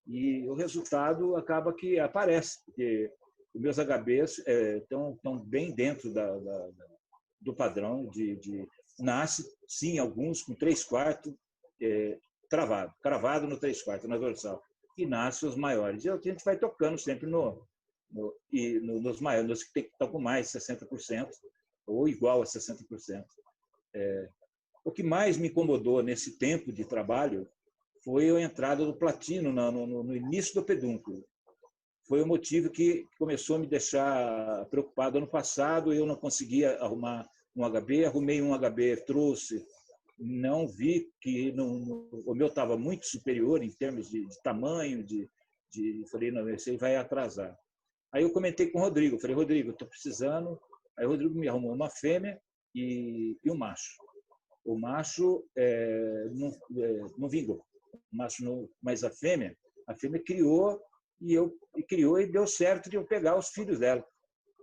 [SPEAKER 4] E o resultado acaba que aparece, porque os meus HBs estão bem dentro do padrão nasce, sim, alguns com 3/4 cravado no 3/4, na dorsal, e nasce os maiores. E a gente vai tocando sempre nos maiores, nos que estão com mais de 60%, ou igual a 60%. O que mais me incomodou nesse tempo de trabalho foi a entrada do platino no início do pedúnculo. foi o motivo que começou a me deixar preocupado. Ano passado eu não conseguia arrumar um HB, arrumei um HB, trouxe, não vi que o meu estava muito superior em termos de tamanho, falei, não, esse aí vai atrasar. Aí eu comentei com o Rodrigo, falei, Rodrigo, estou precisando. Aí o Rodrigo me arrumou uma fêmea e um macho. O macho não vingou, o macho não, mas a fêmea criou e deu certo de eu pegar os filhos dela,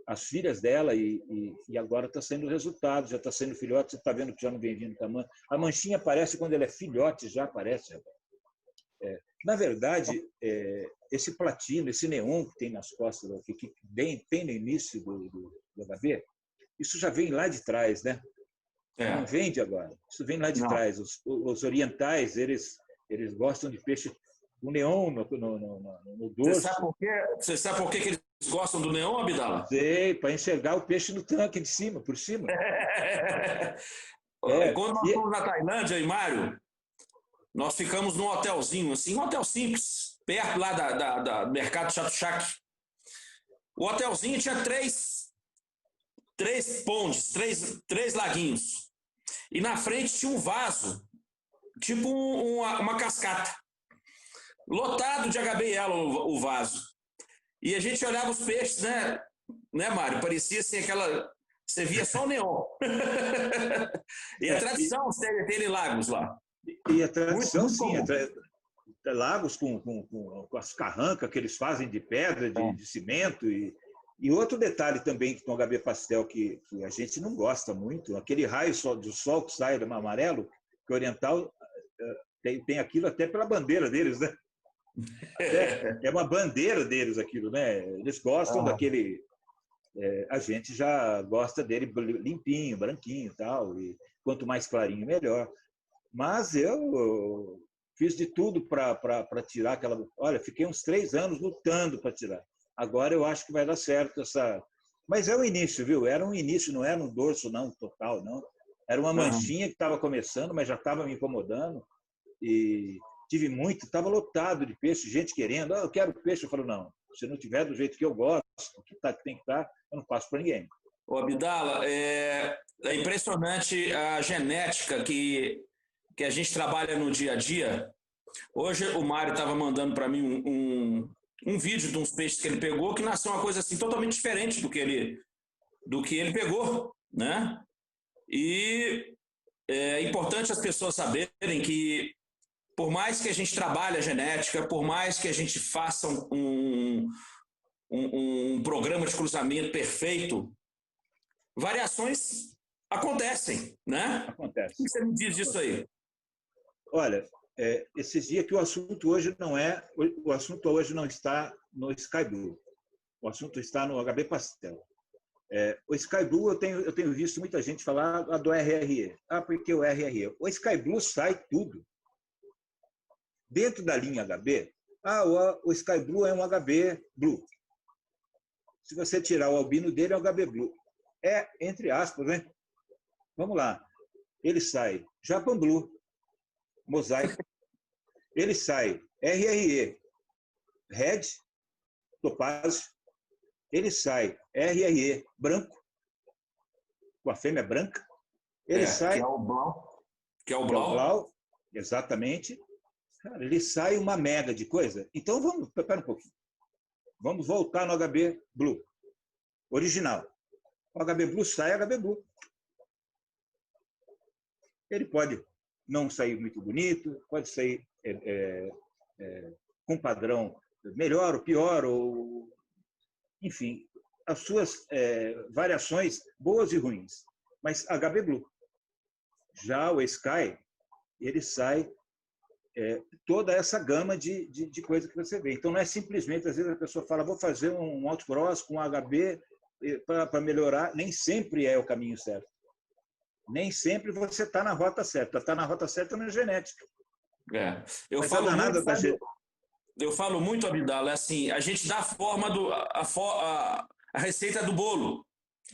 [SPEAKER 4] as filhas dela, e agora está sendo resultado, já está sendo filhote, você está vendo que já não vem vindo tamanho. A manchinha aparece quando ela é filhote, já aparece. Na verdade, esse platino, esse neon que tem nas costas, que tem no início do HB, isso já vem lá de trás, né? Não vem de agora, isso vem lá de trás. Os orientais, eles gostam de peixe com neon no dorso.
[SPEAKER 2] Você sabe por que eles gostam do neon, Abdala?
[SPEAKER 4] Sei, para enxergar o peixe no tanque de cima, por cima.
[SPEAKER 2] Quando nós fomos na Tailândia, Mário, nós ficamos num hotelzinho, assim, um hotel simples, perto lá do mercado Chatuchak. O hotelzinho tinha três pontes, três laguinhos. E na frente tinha um vaso, tipo uma cascata. Lotado de HB Yellow o vaso. E a gente olhava os peixes, né, Mário? Parecia assim aquela... Você via só o neon. E a tradição tem lagos lá.
[SPEAKER 4] E a tradição, sim. Lagos com as carrancas que eles fazem de pedra, de cimento. E outro detalhe também com o HB pastel que a gente não gosta muito, aquele raio do sol que sai do amarelo, que o oriental tem aquilo até pela bandeira deles, né? É uma bandeira deles aquilo, né? Eles gostam daquele... a gente já gosta dele limpinho, branquinho e tal, e quanto mais clarinho, melhor. Mas eu fiz de tudo para tirar aquela... Olha, fiquei uns 3 anos lutando para tirar. Agora eu acho que vai dar certo essa... Mas é o início, viu? Era um início, não era um dorso não, total, não. Era uma manchinha que estava começando, mas já estava me incomodando. E tive muito, estava lotado de peixe, gente querendo. Eu quero peixe. Eu falo, não, se não tiver do jeito que eu gosto, que tem que estar, eu não passo para ninguém.
[SPEAKER 2] Ô, Abdala, é impressionante a genética que a gente trabalha no dia a dia. Hoje o Mário estava mandando para mim um vídeo de uns peixes que ele pegou, que nasceu uma coisa assim totalmente diferente do que ele pegou, né? E é importante as pessoas saberem que, por mais que a gente trabalhe a genética, por mais que a gente faça um programa de cruzamento perfeito, variações acontecem, né?
[SPEAKER 4] Acontece.
[SPEAKER 2] O que você me diz disso aí?
[SPEAKER 4] Olha, esses dias que o assunto hoje não está no Sky Blue. O assunto está no HB pastel. O Sky Blue eu tenho visto muita gente falar do RRE. Porque o RRE. O Sky Blue sai tudo. Dentro da linha HB, o Sky Blue é um HB Blue. Se você tirar o albino dele, é um HB Blue. Entre aspas, né? Vamos lá. Ele sai Japan Blue, mosaico. Ele sai RRE, Red, topázio. Ele sai RRE, branco, com a fêmea branca. Ele sai...
[SPEAKER 2] Que é o Blau.
[SPEAKER 4] Que é o Blau, exatamente. Cara, ele sai uma mega de coisa. Então, espera um pouquinho. Vamos voltar no HB Blue, original. O HB Blue sai HB Blue. Ele pode não sair muito bonito, pode sair com padrão melhor ou pior, ou enfim, as suas variações boas e ruins. Mas HB Blue. Já o Sky, ele sai toda essa gama de coisa que você vê. Então, não é simplesmente, às vezes a pessoa fala, vou fazer um autocross com HB para melhorar. Nem sempre é o caminho certo. Nem sempre você está na rota certa. Está na rota certa na genética.
[SPEAKER 2] Eu falo muito, Abdala, assim, a gente dá a forma a receita do bolo.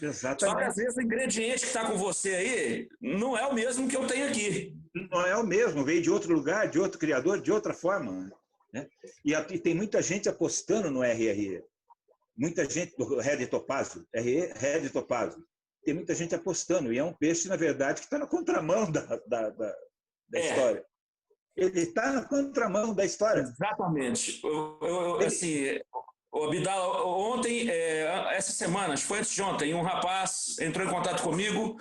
[SPEAKER 4] Exatamente.
[SPEAKER 2] Só que às vezes o ingrediente que está com você aí não é o mesmo que eu tenho aqui.
[SPEAKER 4] Não é o mesmo, veio de outro lugar, de outro criador, de outra forma. né? E tem muita gente apostando no RRE. Muita gente do Red Topázio, Red Topázio. Tem muita gente apostando. E é um peixe, na verdade, que está na contramão da história. Ele está na contramão da história.
[SPEAKER 2] Exatamente. Assim, o Abdala, ontem, essa semana, acho que foi antes de ontem, um rapaz entrou em contato comigo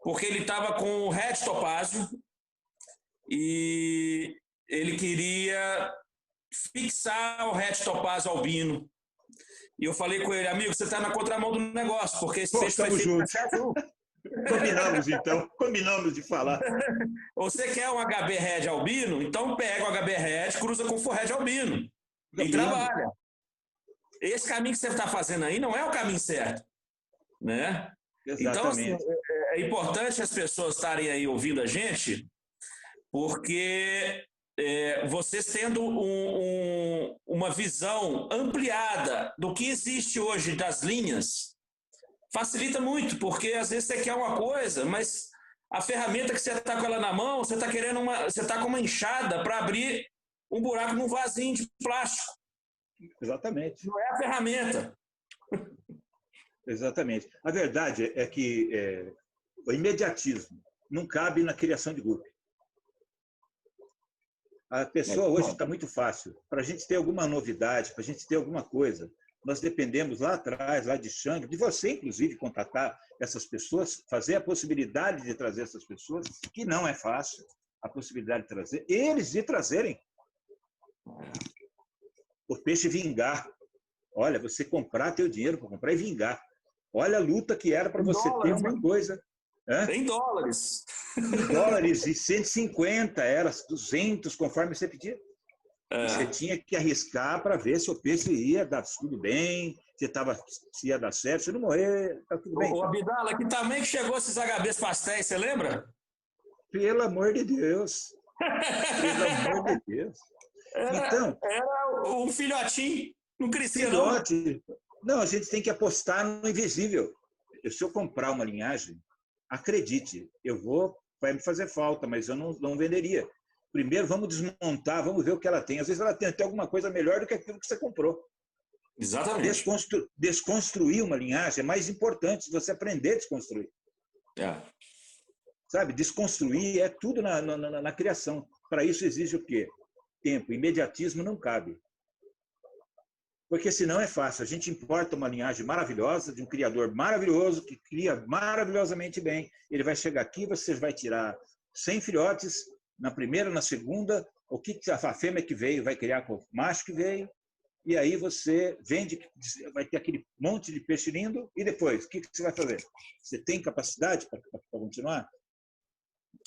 [SPEAKER 2] porque ele estava com o Red Topázio e ele queria fixar o Red Topázio albino. E eu falei com ele, amigo, você está na contramão do negócio, porque esse peixe foi feito
[SPEAKER 4] Combinamos, então. Combinamos de falar.
[SPEAKER 2] Você quer um HB Red albino? Então pega o HB Red, cruza com o Full Red albino e trabalha. Esse caminho que você está fazendo aí não é o caminho certo, né? Então, assim, é importante as pessoas estarem aí ouvindo a gente, porque vocês tendo uma visão ampliada do que existe hoje das linhas, facilita muito, porque às vezes você quer uma coisa, mas a ferramenta que você está com ela na mão, você está querendo você está com uma enxada para abrir um buraco num vasinho de plástico.
[SPEAKER 4] Exatamente.
[SPEAKER 2] Não é a ferramenta.
[SPEAKER 4] Exatamente. A verdade é que o imediatismo não cabe na criação de grupo. A pessoa hoje está muito fácil. Para a gente ter alguma novidade, para a gente ter alguma coisa, nós dependemos lá atrás, lá de Xang, de você, inclusive, contatar essas pessoas, fazer a possibilidade de trazer essas pessoas, que não é fácil, a possibilidade de trazer, eles de trazerem o peixe vingar. Olha, você comprar, ter o dinheiro para comprar e vingar. Olha a luta que era para você ter uma coisa.
[SPEAKER 2] Em dólares.
[SPEAKER 4] Em dólares, e 150, era 200, conforme você pedia. Você tinha que arriscar para ver se o peixe ia dar tudo bem, se ia dar certo, se não morrer, tá tudo bem.
[SPEAKER 2] Ô, Abdala, que tamanho que chegou esses HBs pastéis, você lembra?
[SPEAKER 4] Pelo amor de Deus. Pelo amor de Deus.
[SPEAKER 2] Era um filhotinho, não crescia
[SPEAKER 4] filhote. Não, a gente tem que apostar no invisível. Se eu comprar uma linhagem, acredite, vai me fazer falta, mas eu não venderia. Primeiro, vamos desmontar, vamos ver o que ela tem. Às vezes ela tem até alguma coisa melhor do que aquilo que você comprou.
[SPEAKER 2] Exatamente.
[SPEAKER 4] Desconstruir uma linhagem é mais importante você aprender a desconstruir. Sabe, desconstruir é tudo na criação. Para isso exige o quê? Tempo. Imediatismo não cabe. Porque senão é fácil. A gente importa uma linhagem maravilhosa, de um criador maravilhoso, que cria maravilhosamente bem. Ele vai chegar aqui, você vai tirar 100 filhotes, na primeira, na segunda, o que a fêmea que veio vai criar com o macho que veio, e aí você vende, vai ter aquele monte de peixe lindo, e depois, o que você vai fazer? Você tem capacidade para continuar?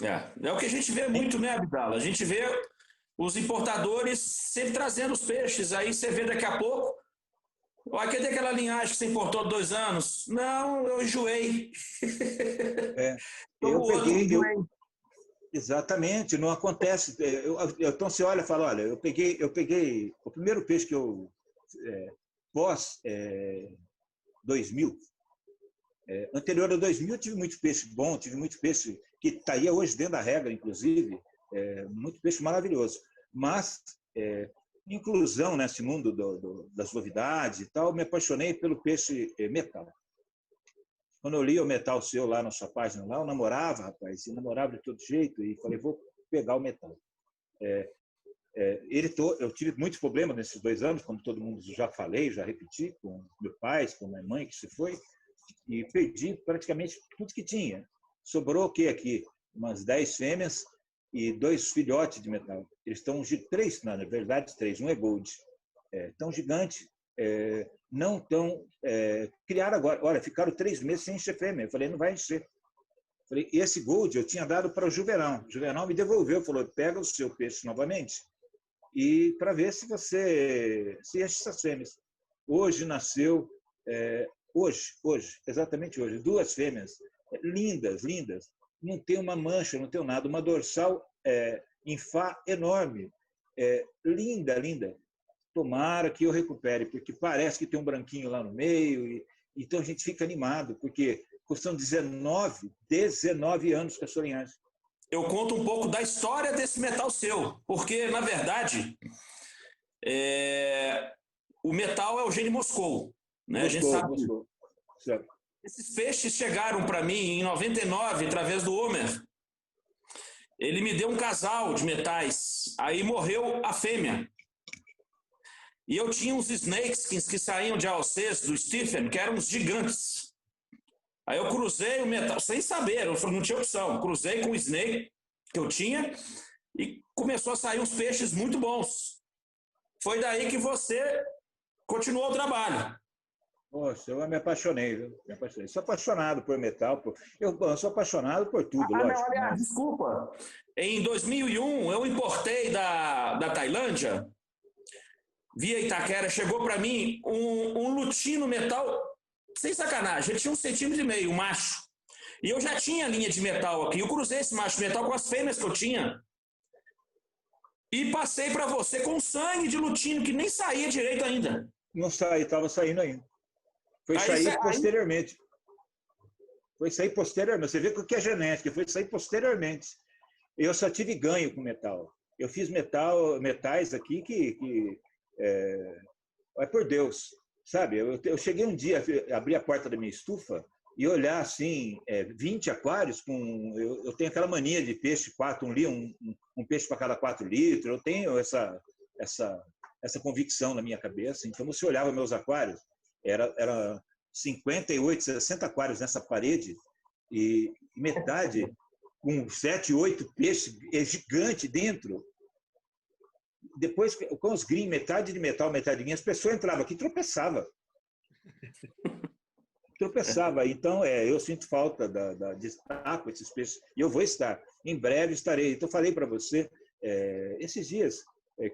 [SPEAKER 2] É o que a gente vê muito, né, Abdala? A gente vê os importadores sempre trazendo os peixes, aí você vê daqui a pouco, cadê aquela linhagem que você importou há 2 anos? Não, eu enjoei.
[SPEAKER 4] Exatamente, não acontece. Então você olha e fala, olha, eu peguei o primeiro peixe que eu pós 2000, anterior a 2000 eu tive muito peixe bom, tive muito peixe que estaria hoje dentro da regra, inclusive, muito peixe maravilhoso. Mas inclusão nesse mundo das novidades e tal, me apaixonei pelo peixe metal. Quando eu li o metal seu lá na sua página, lá, eu namorava, rapaz, e namorava de todo jeito, e falei, vou pegar o metal. Eu tive muitos problemas nesses 2 anos, como todo mundo já falei, já repeti, com meu pai, com minha mãe, que se foi, e perdi praticamente tudo que tinha. Sobrou o quê aqui? Umas 10 fêmeas e 2 filhotes de metal. Eles estão 3, na verdade 3, um é gold. Tão gigante, não tão... criaram agora, olha, ficaram 3 meses sem encher fêmea. Eu falei, não vai encher. Eu falei, esse gold eu tinha dado para o Juvenal. O Juvenal me devolveu, falou, pega o seu peixe novamente e para ver se você se enche essas fêmeas. Hoje nasceu, exatamente hoje, 2 fêmeas, lindas, lindas. Não tem uma mancha, não tem nada, uma dorsal em Fá enorme, linda, linda. Tomara que eu recupere, porque parece que tem um branquinho lá no meio, então a gente fica animado, porque custam 19 anos com a sua linhagem.
[SPEAKER 2] Eu conto um pouco da história desse metal seu, porque, na verdade, O metal é o gene Moscou, né? A gente sabe. Certo. Esses peixes chegaram para mim em 99, através do Homer. Ele me deu um casal de metais, aí morreu a fêmea. E eu tinha uns snakes que saíam de AOCs do Stephen, que eram uns gigantes. Aí eu cruzei o metal, sem saber, eu não tinha opção. Cruzei com o snake que eu tinha e começou a sair uns peixes muito bons. Foi daí que você continuou o trabalho.
[SPEAKER 4] Poxa, eu me apaixonei, viu? Me apaixonei. Sou apaixonado por metal. Eu sou apaixonado por tudo, lógico.
[SPEAKER 2] Não, aliás, desculpa. Em 2001, eu importei da Tailândia, via Itaquera, chegou para mim um lutino metal, sem sacanagem, ele tinha 1,5 centímetros, um macho. E eu já tinha linha de metal aqui. Eu cruzei esse macho metal com as fêmeas que eu tinha. E passei para você com sangue de lutino, que nem saía direito ainda.
[SPEAKER 4] Não saía, estava saindo ainda. Foi sair posteriormente. Foi sair posteriormente. Você vê o que é genética, foi sair posteriormente. Eu só tive ganho com metal. Eu fiz metais aqui que é por Deus, sabe? Eu cheguei um dia, abri a porta da minha estufa e olhar assim, 20 aquários com... Eu tenho aquela mania de peixe, um peixe para cada 4 litros. Eu tenho essa convicção na minha cabeça. Então, você olhava meus aquários, era 58, 60 aquários nessa parede e metade com 7, 8 peixes gigante dentro. Depois, com os green, metade de metal, metade de green, as pessoas entravam aqui e tropeçavam. Então, eu sinto falta de estar com esses peixes. E eu vou estar. Em breve estarei. Então, falei para você, esses dias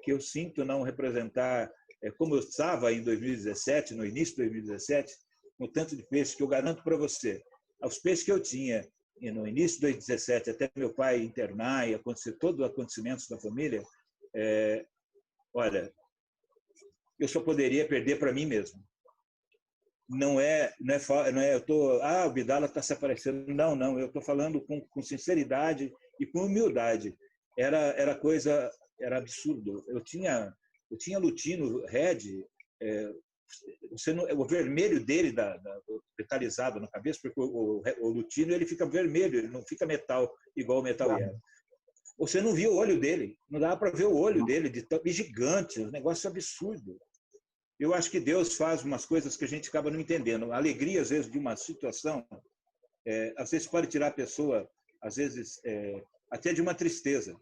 [SPEAKER 4] que eu sinto não representar como eu estava em 2017, no início de 2017, com o tanto de peixe que eu garanto para você, os peixes que eu tinha no início de 2017, até meu pai internar e acontecer todos os acontecimentos da família, olha, eu só poderia perder para mim mesmo. Não é eu tô, o Bidala está se aparecendo. Não, eu estou falando com sinceridade e com humildade. Era absurdo. Eu tinha lutino red, o vermelho dele metalizado na cabeça, porque o lutino ele fica vermelho, ele não fica metal igual o metal era. Você não via o olho dele, não dava para ver o olho dele, de tão gigante, um negócio absurdo. Eu acho que Deus faz umas coisas que a gente acaba não entendendo. A alegria, às vezes, de uma situação, às vezes pode tirar a pessoa, às vezes, até de uma tristeza.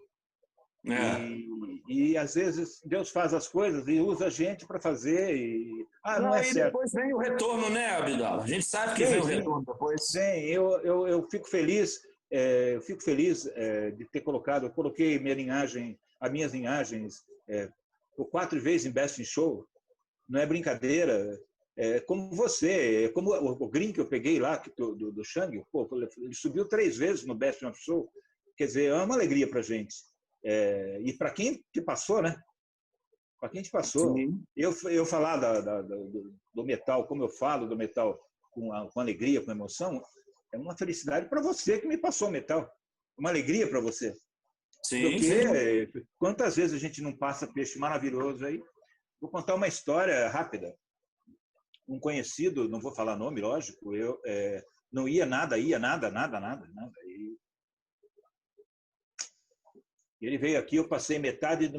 [SPEAKER 4] E às vezes Deus faz as coisas e usa a gente para fazer. Não é certo.
[SPEAKER 2] Depois vem o retorno, né, Abdala? A gente sabe que vem o retorno depois.
[SPEAKER 4] Sim, eu fico feliz. Eu fico feliz de ter colocado. Eu coloquei as minhas linhagens por 4 vezes em Best in Show. Não é brincadeira. Como você, como o green que eu peguei lá do Shang, ele subiu 3 vezes no Best in Show. Quer dizer, é uma alegria para a gente. E para quem te passou, né? Para quem te passou. Eu falar do metal, como eu falo do metal com alegria, com emoção, é uma felicidade para você que me passou o metal. Uma alegria para você. Porque quantas vezes a gente não passa peixe maravilhoso aí? Vou contar uma história rápida. Um conhecido, não vou falar nome, lógico, não ia nada. E ele veio aqui, eu passei metade de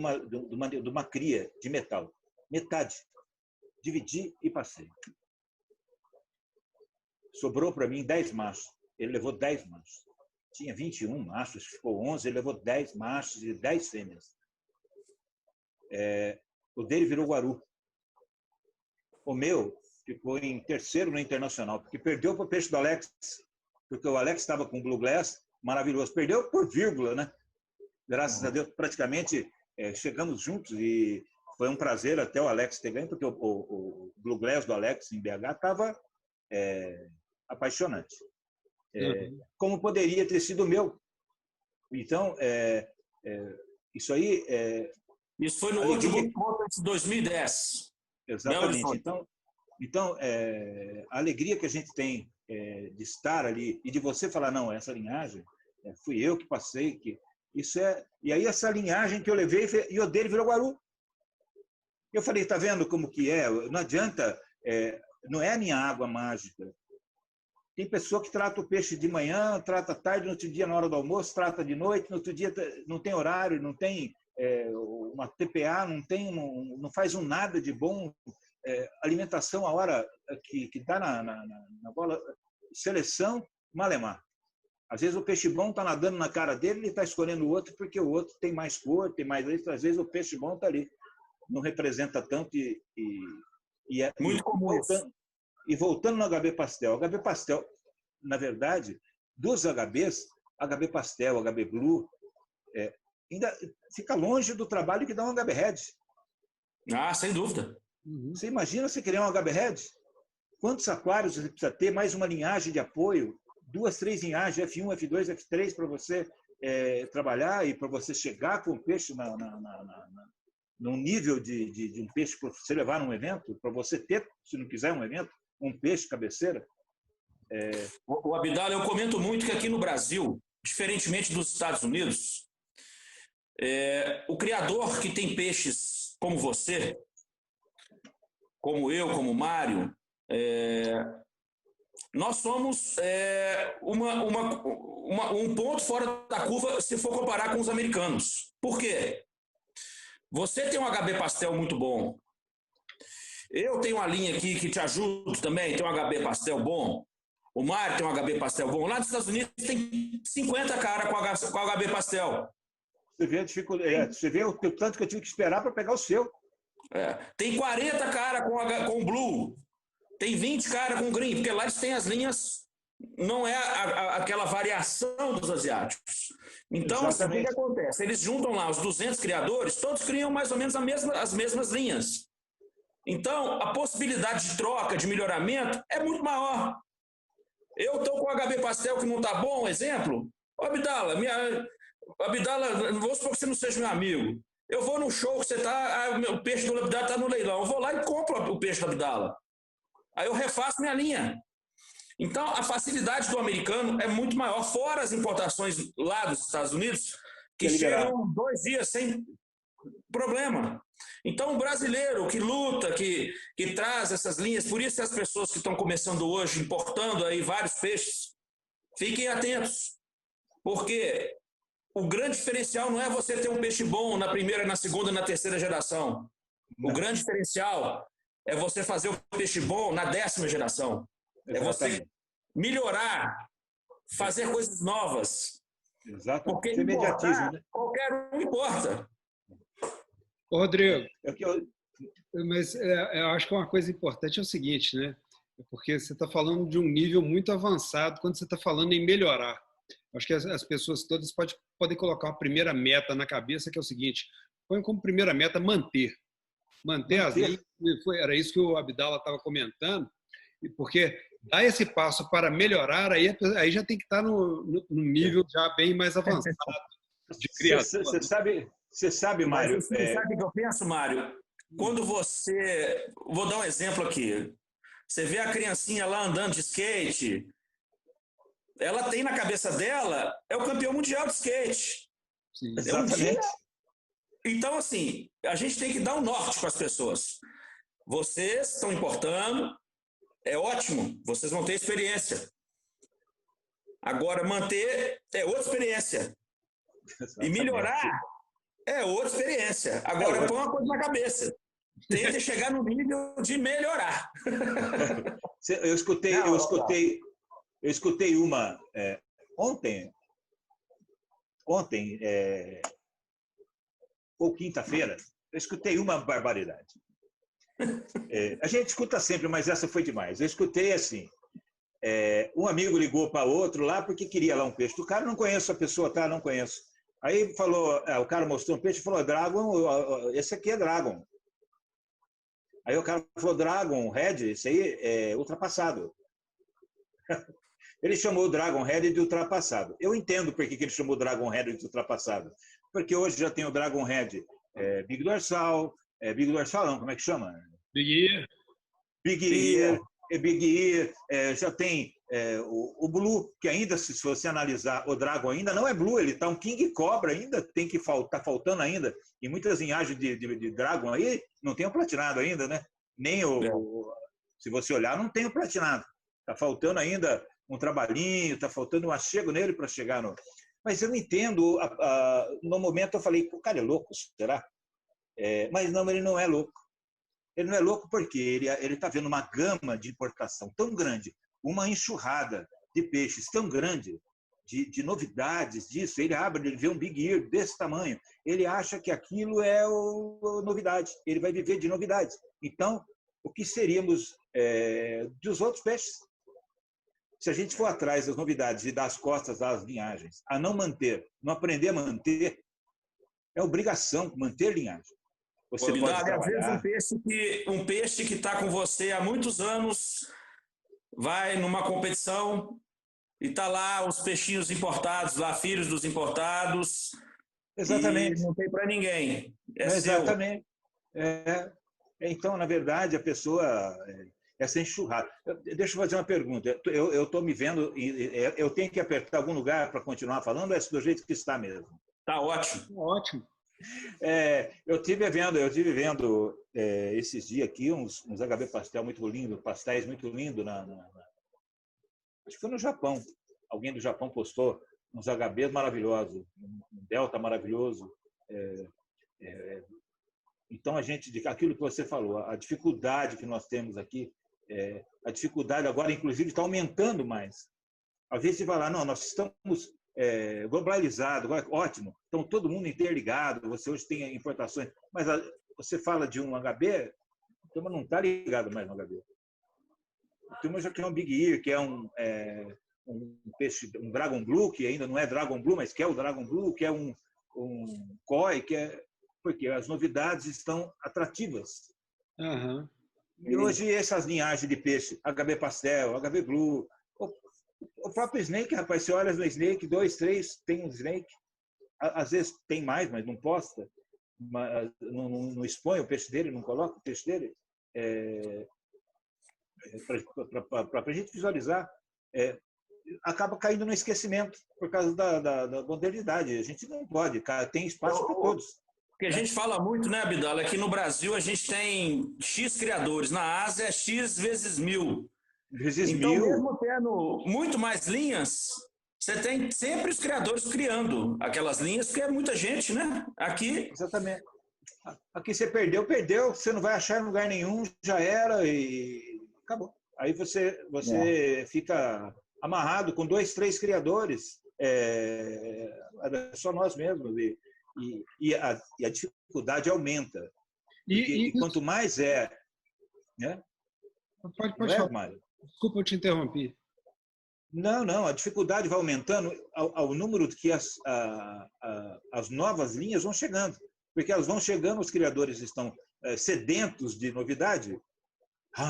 [SPEAKER 4] uma cria de metal. Metade. Dividi e passei. Sobrou para mim 10 machos. Ele levou 10 machos. Tinha 21 machos, ficou 11, ele levou 10 machos e 10 fêmeas. O dele virou guaru. O meu ficou em terceiro no internacional, porque perdeu para o peixe do Alex, porque o Alex estava com Blue Glass, maravilhoso. Perdeu por vírgula, né? Graças a Deus, praticamente chegamos juntos e foi um prazer até o Alex ter ganho, porque o Blue Glass do Alex em BH estava apaixonante. Como poderia ter sido o meu. Então, isso aí...
[SPEAKER 2] Isso foi no último Conference de 2010.
[SPEAKER 4] Exatamente. Então, a alegria que a gente tem de estar ali e de você falar, não, essa linhagem, fui eu que passei, isso e aí essa linhagem que eu levei e o dele virou guaru. Eu falei, tá vendo como que é? Não adianta, não é a minha água mágica. Tem pessoa que trata o peixe de manhã, trata à tarde, no outro dia na hora do almoço, trata de noite, no outro dia não tem horário, não tem uma TPA, não faz um nada de bom. Alimentação a hora que dá na bola, seleção, malemar. Às vezes o peixe bom está nadando na cara dele, ele está escolhendo o outro porque o outro tem mais cor, tem mais leite. Às vezes o peixe bom está ali, não representa tanto
[SPEAKER 2] Muito comum isso.
[SPEAKER 4] E voltando no HB Pastel, HB Pastel, na verdade, dos HBs, HB Pastel, HB Blue, ainda fica longe do trabalho que dá um HB Red.
[SPEAKER 2] Ah, sem dúvida.
[SPEAKER 4] Você imagina você criar um HB Red? Quantos aquários você precisa ter? Mais uma linhagem de apoio, 2, 3 linhagens, F1, F2, F3, para você trabalhar e para você chegar com o peixe num nível de um peixe para você levar num evento, para você ter, se não quiser um evento, um peixe cabeceira.
[SPEAKER 2] O Abdala, eu comento muito que aqui no Brasil, diferentemente dos Estados Unidos, o criador que tem peixes como você, como eu, como o Mário, nós somos um ponto fora da curva se for comparar com os americanos. Por quê? Você tem um HB Pastel muito bom. Eu tenho uma linha aqui que te ajuda também, tem um HB Pastel bom. O Mário tem um HB Pastel bom. Lá nos Estados Unidos tem 50 cara com HB Pastel.
[SPEAKER 4] Você vê a dificuldade, você vê o tanto que eu tive que esperar para pegar o seu.
[SPEAKER 2] Tem 40 cara com Blue. Tem 20 cara com Green, porque lá eles têm as linhas, não é aquela variação dos asiáticos. Então, assim, o que acontece? Eles juntam lá os 200 criadores, todos criam mais ou menos as mesmas linhas. Então, a possibilidade de troca, de melhoramento, é muito maior. Eu estou com o HB Pastel que não está bom, exemplo. Abdala, vou supor que você não seja meu amigo. Eu vou no show que você está, o peixe do Abdala está no leilão. Eu vou lá e compro o peixe do Abdala. Aí eu refaço minha linha. Então, a facilidade do americano é muito maior, fora as importações lá dos Estados Unidos, que chegam 2 dias sem problema. Então, o brasileiro que luta, que traz essas linhas, por isso as pessoas que estão começando hoje, importando aí vários peixes, fiquem atentos, porque o grande diferencial não é você ter um peixe bom na primeira, na segunda, na terceira geração. O grande diferencial é você fazer o peixe bom na 10ª geração. É você melhorar, fazer coisas novas.
[SPEAKER 4] Exato.
[SPEAKER 2] Porque importar, né? Qualquer um importa.
[SPEAKER 3] Ô, Rodrigo, mas eu acho que uma coisa importante é o seguinte, né? Porque você está falando de um nível muito avançado quando você está falando em melhorar. Acho que as pessoas todas podem colocar uma primeira meta na cabeça, que é o seguinte: põe como primeira meta manter as linhas. Era isso que o Abdala estava comentando, porque dar esse passo para melhorar, aí já tem que estar no nível já bem mais avançado de criação.
[SPEAKER 4] Você sabe, Mário...
[SPEAKER 2] Você sabe o que eu penso, Mário? Quando você... Vou dar um exemplo aqui. Você vê a criancinha lá andando de skate, ela tem na cabeça dela, é o campeão mundial de skate.
[SPEAKER 3] Sim,
[SPEAKER 4] exatamente.
[SPEAKER 2] Então, assim, a gente tem que dar um norte para as pessoas. Vocês estão importando, é ótimo, vocês vão ter experiência. Agora, manter é outra experiência. E melhorar é outra experiência. Agora, põe uma coisa na cabeça. Tente chegar no nível de melhorar.
[SPEAKER 4] Eu escutei uma ontem ou quinta-feira, eu escutei uma barbaridade. A gente escuta sempre, mas essa foi demais. Eu escutei assim, um amigo ligou para outro lá porque queria lá um peixe. O cara, não conheço a pessoa, tá? Não conheço. Aí falou, o cara mostrou um peixe e falou, Dragon, esse aqui é Dragon. Aí o cara falou, Dragon Red, esse aí é ultrapassado. Ele chamou o Dragon Red de ultrapassado. Eu entendo por que ele chamou o Dragon Red de ultrapassado. Porque hoje já tem o Dragon Red Big Dorsal, Big Dorsal não, como é que chama?
[SPEAKER 3] Big Ear.
[SPEAKER 4] Big Ear, já tem o Blue, que ainda, se você analisar, o Dragon ainda não é Blue, ele está um King Cobra ainda, tá faltando ainda. E muitas linhagens de Dragon aí não tem o platinado ainda, né? Nem se você olhar, não tem o platinado. Está faltando ainda um trabalhinho, está faltando um achego nele para chegar no... Mas eu não entendo, no momento eu falei, o cara é louco, será? Mas não, ele não é louco. Ele não é louco porque ele está vendo uma gama de importação tão grande, uma enxurrada de peixes tão grande, de novidades disso. Ele abre, ele vê um Big Ear desse tamanho, ele acha que aquilo é novidade, ele vai viver de novidades. Então, o que seríamos dos outros peixes? Se a gente for atrás das novidades e dar as costas às linhagens, a não manter, não aprender a manter, é obrigação manter linhagem. Você pode trabalhar.
[SPEAKER 2] Às vezes um peixe que está com você há muitos anos vai numa competição e está lá os peixinhos importados, lá filhos dos importados.
[SPEAKER 4] Exatamente.
[SPEAKER 2] E não tem para ninguém.
[SPEAKER 4] Exatamente. Então, na verdade, a pessoa... essa enxurrada. Deixa eu fazer uma pergunta. Eu estou me vendo... Eu tenho que apertar algum lugar para continuar falando ou é do jeito que está mesmo?
[SPEAKER 2] Está ótimo.
[SPEAKER 3] Ótimo.
[SPEAKER 4] Eu tive vendo esses dias aqui uns HB pastel muito lindo, pastéis muito lindos. Acho que foi no Japão. Alguém do Japão postou uns HBs maravilhosos, um Delta maravilhoso. Então, aquilo que você falou, a dificuldade que nós temos aqui, a dificuldade agora, inclusive, está aumentando mais. Às vezes você vai lá, não, nós estamos globalizados, ótimo, então todo mundo interligado, você hoje tem importações, mas você fala de um HB, a turma não está ligado mais no HB. A turma já quer um Big Ear, que é um peixe, um Dragon Blue, que ainda não é Dragon Blue, mas que é o Dragon Blue, que é um Koi, porque as novidades estão atrativas.
[SPEAKER 3] Uhum.
[SPEAKER 4] E hoje essas linhagens de peixe, HB Pastel, HB Blue, o próprio Snake, rapaz, você olha no Snake, 2, 3, tem um Snake, às vezes tem mais, mas não posta, não expõe o peixe dele, não coloca o peixe dele, para a gente visualizar, acaba caindo no esquecimento por causa da modernidade. A gente não pode, tem espaço para todos.
[SPEAKER 2] Porque a gente fala muito, né, Abdala? Aqui no Brasil a gente tem X criadores, na Ásia é X vezes 1000. Então, mesmo tendo muito mais linhas, você tem sempre os criadores criando aquelas linhas, porque é muita gente, né? Aqui...
[SPEAKER 4] Exatamente. Aqui você perdeu, você não vai achar em lugar nenhum, já era e acabou. Aí você fica amarrado com 2, 3 criadores, só nós mesmos. E a dificuldade aumenta. E quanto mais né?
[SPEAKER 3] Pode falar, Mário. Desculpa, eu te interrompi.
[SPEAKER 4] Não, a dificuldade vai aumentando ao número que as novas linhas vão chegando. Porque elas vão chegando, os criadores estão sedentos de novidade.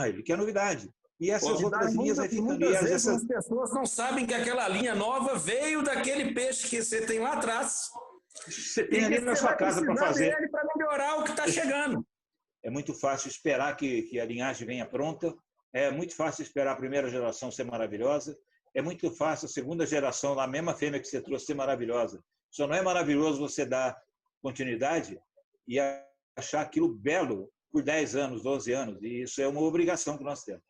[SPEAKER 4] Ele quer novidade. E essas outras linhas vai ficando...
[SPEAKER 2] Muitas vezes as pessoas não sabem que aquela linha nova veio daquele peixe que você tem lá atrás.
[SPEAKER 4] Você tem ali na sua casa para fazer.
[SPEAKER 2] Para melhorar o que está chegando.
[SPEAKER 4] É muito fácil esperar que a linhagem venha pronta. É muito fácil esperar a primeira geração ser maravilhosa. É muito fácil a segunda geração, a mesma fêmea que você trouxe, ser maravilhosa. Só não é maravilhoso você dar continuidade e achar aquilo belo por 10 anos, 12 anos. E isso é uma obrigação que nós temos.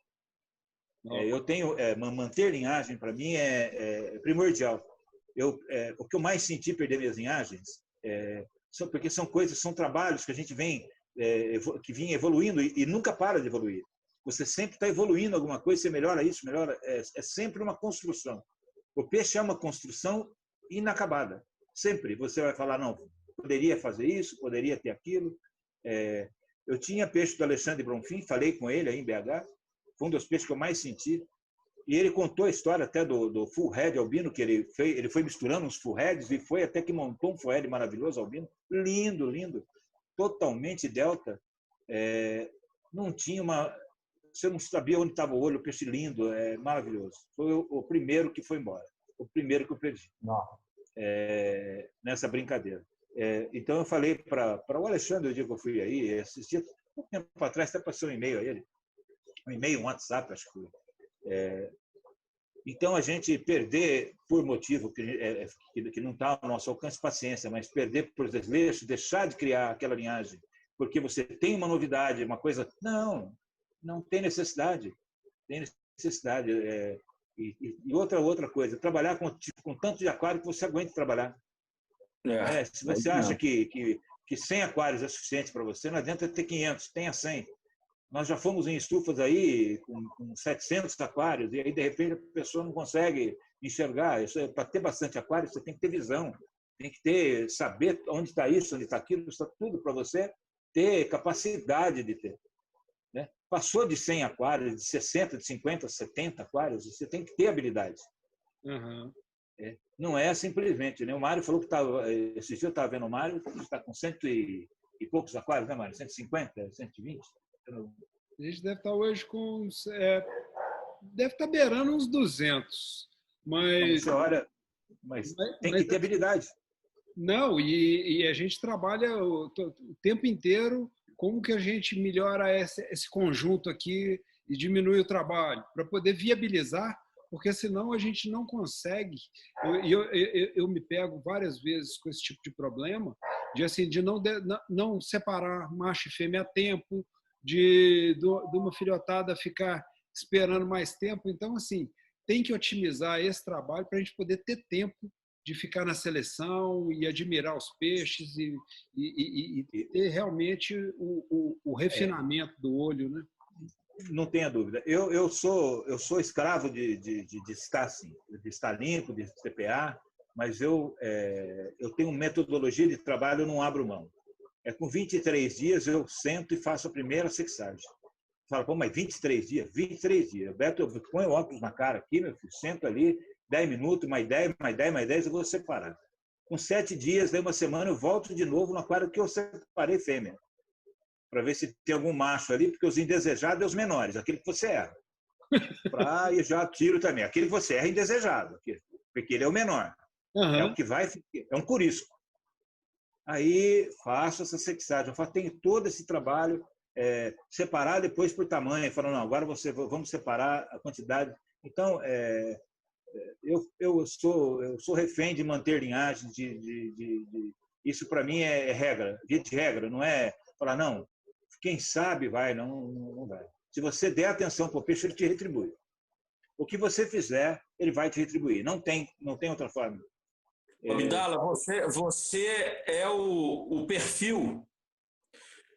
[SPEAKER 4] Eu tenho... manter linhagem, para mim, é primordial. O que eu mais senti perder minhas linhagens, porque são trabalhos que a gente que vinha evoluindo e nunca para de evoluir. Você sempre está evoluindo alguma coisa, você melhora isso, melhora. É sempre uma construção. O peixe é uma construção inacabada. Sempre você vai falar, não, poderia fazer isso, poderia ter aquilo. Eu tinha peixe do Alexandre Bronfim, falei com ele aí em BH, foi um dos peixes que eu mais senti. E ele contou a história até do full head albino, que ele foi misturando uns full heads e foi até que montou um full head maravilhoso albino. Lindo, lindo. Totalmente delta. Não tinha você não sabia onde estava o olho, o peixe lindo, maravilhoso. Foi o primeiro que foi embora. O primeiro que eu perdi. Nessa brincadeira. Então eu falei para o Alexandre, o dia que eu fui aí, esses dias, um tempo atrás, até passou um e-mail a ele. Um e-mail, um WhatsApp, acho que foi. Então, a gente perder por motivo que não está ao nosso alcance, paciência, mas perder por desleixo, deixar de criar aquela linhagem, porque você tem uma novidade, uma coisa... Não tem necessidade. Tem necessidade. E outra coisa, trabalhar com tanto de aquário que você aguente trabalhar. Se você acha que 100 aquários é suficiente para você, não adianta ter 500, tenha 100. Nós já fomos em estufas aí com 700 aquários, e aí, de repente, a pessoa não consegue enxergar. Para ter bastante aquário, você tem que ter visão, tem que saber onde está isso, onde está aquilo, está tudo para você ter capacidade de ter. Né? Passou de 100 aquários, de 60, de 50, 70 aquários, você tem que ter habilidade.
[SPEAKER 3] Uhum.
[SPEAKER 4] Não é simplesmente. Né? O Mário falou que esse dia eu estava vendo o Mário, que está com 100 e poucos aquários, né, Mário? 150, 120?
[SPEAKER 3] A gente deve estar hoje com... deve estar beirando uns 200. Mas,
[SPEAKER 4] mas tem que ter habilidade.
[SPEAKER 3] Não, e a gente trabalha o tempo inteiro como que a gente melhora esse conjunto aqui e diminui o trabalho, para poder viabilizar, porque senão a gente não consegue. Eu me pego várias vezes com esse tipo de problema, de não separar macho e fêmea a tempo, de uma filhotada ficar esperando mais tempo. Então, assim, tem que otimizar esse trabalho para a gente poder ter tempo de ficar na seleção e admirar os peixes e ter realmente o refinamento do olho, né?
[SPEAKER 4] Não tenha dúvida. Eu sou escravo de estar assim, de estar limpo, de CPA, mas eu tenho metodologia de trabalho, eu não abro mão. Com 23 dias eu sento e faço a primeira sexagem. Fala, pô, mas 23 dias? 23 dias. Beto, eu ponho óculos na cara aqui, meu filho, sento ali, 10 minutos, mais 10, mais 10, mais 10, eu vou separar. Com 7 dias, daí uma semana, eu volto de novo no aquário que eu separei fêmea, para ver se tem algum macho ali, porque os indesejados é os menores, aquele que você erra. E já tiro também. Aquele que você erra é indesejado, porque ele é o menor.
[SPEAKER 3] Uhum.
[SPEAKER 4] É o que vai, é um curisco. Aí faço essa sexagem, tenho todo esse trabalho, separar depois por tamanho, falando, não, agora vamos separar a quantidade. Então, eu sou refém de manter linhagem, isso para mim é regra, via de regra, não é falar, não, quem sabe vai, não vai. Se você der atenção para o peixe, ele te retribui. O que você fizer, ele vai te retribuir. Não tem outra forma.
[SPEAKER 2] Abdala, você é o perfil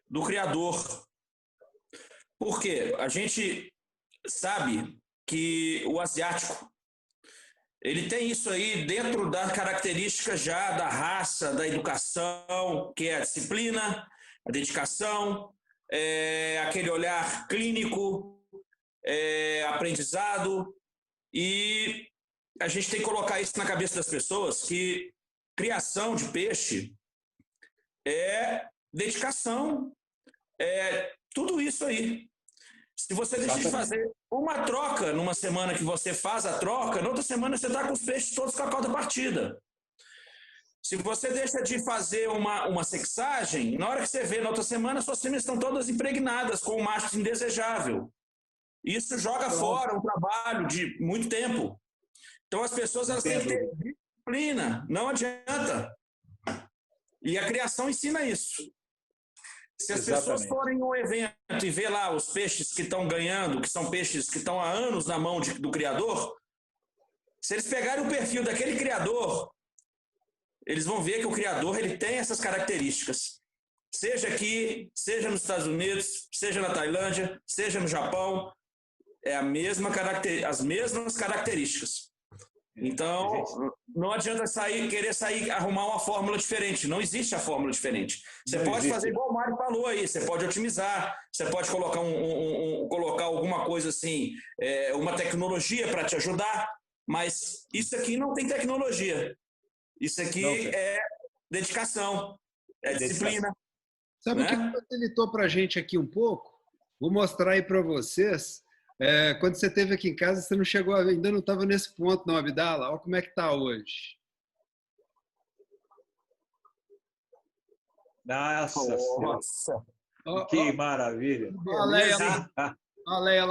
[SPEAKER 2] do criador. Por quê? A gente sabe que o asiático ele tem isso aí dentro das características já da raça, da educação, que é a disciplina, a dedicação, aquele olhar clínico, aprendizado, e a gente tem que colocar isso na cabeça das pessoas, que criação de peixe é dedicação, é tudo isso aí. Se você deixa de fazer uma troca numa semana que você faz a troca, na outra semana você está com os peixes todos com a cauda partida. Se você deixa de fazer uma sexagem, na hora que você vê na outra semana, suas fêmeas estão todas impregnadas com um macho indesejável. Isso joga fora um trabalho de muito tempo. Então as pessoas elas têm que ter disciplina, não adianta. E a criação ensina isso. Se as pessoas forem em um evento e ver lá os peixes que estão ganhando, que são peixes que estão há anos na mão do criador, se eles pegarem o perfil daquele criador, eles vão ver que o criador ele tem essas características. Seja aqui, seja nos Estados Unidos, seja na Tailândia, seja no Japão, é as mesmas características. Então, não adianta querer arrumar uma fórmula diferente. Não existe a fórmula diferente. Você pode fazer igual o Mário falou aí, você pode otimizar, você pode colocar colocar alguma coisa assim, uma tecnologia para te ajudar, mas isso aqui não tem tecnologia. Isso aqui é dedicação, é disciplina.
[SPEAKER 3] Sabe o que facilitou para a gente aqui um pouco? Vou mostrar aí para vocês. Quando você esteve aqui em casa, você não chegou, ainda não estava nesse ponto, não, Abdala. Olha como é que está hoje.
[SPEAKER 4] Nossa. Que maravilha.
[SPEAKER 3] Olha a Leia lá.
[SPEAKER 4] Olha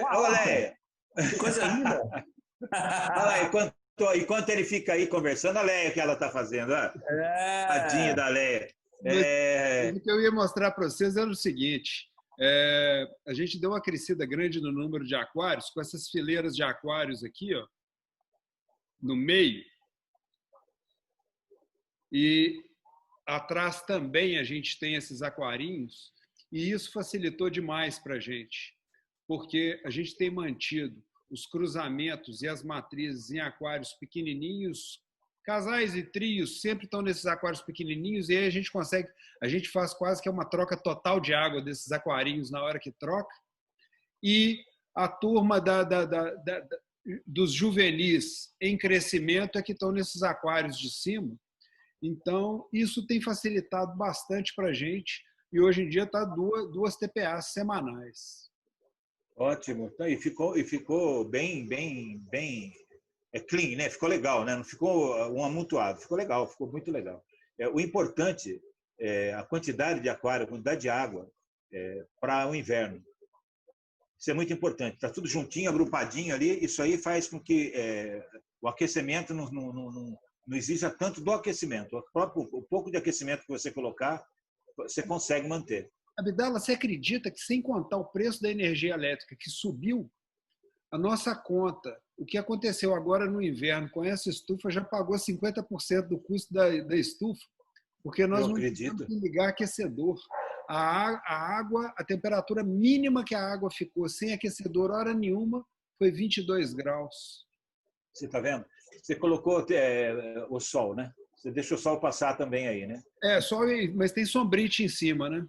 [SPEAKER 4] a Leia.
[SPEAKER 5] Que coisa linda!
[SPEAKER 4] Olha lá, enquanto ele fica aí conversando, a Leia que ela está fazendo. Tadinha da Leia.
[SPEAKER 3] Mas o que eu ia mostrar para vocês era o seguinte. A gente deu uma crescida grande no número de aquários, com essas fileiras de aquários aqui, ó, no meio. E atrás também a gente tem esses aquarinhos, e isso facilitou demais para a gente, porque a gente tem mantido os cruzamentos e as matrizes em aquários pequenininhos. Casais e trios sempre estão nesses aquários pequenininhos, e aí a gente faz quase que uma troca total de água desses aquarinhos na hora que troca. E a turma dos juvenis em crescimento é que estão nesses aquários de cima. Então, isso tem facilitado bastante para a gente, e hoje em dia está duas TPAs semanais.
[SPEAKER 4] Ótimo. E ficou bem clean, né? Ficou legal, né? Não ficou um amontoado, ficou legal, ficou muito legal. O importante é a quantidade de aquário, a quantidade de água para o inverno. Isso é muito importante. Está tudo juntinho, agrupadinho ali. Isso aí faz com que o aquecimento não exija tanto do aquecimento. O pouco de aquecimento que você colocar, você consegue manter.
[SPEAKER 3] Abdala, você acredita que, sem contar o preço da energia elétrica que subiu, a nossa conta, o que aconteceu agora no inverno com essa estufa, já pagou 50% do custo da estufa, porque nós não tivemos que ligar aquecedor. A água, a temperatura mínima que a água ficou sem aquecedor hora nenhuma foi 22 graus.
[SPEAKER 4] Você está vendo? Você colocou o sol, né? Você deixa o sol passar também aí, né?
[SPEAKER 3] Sol, mas tem sombrite em cima, né?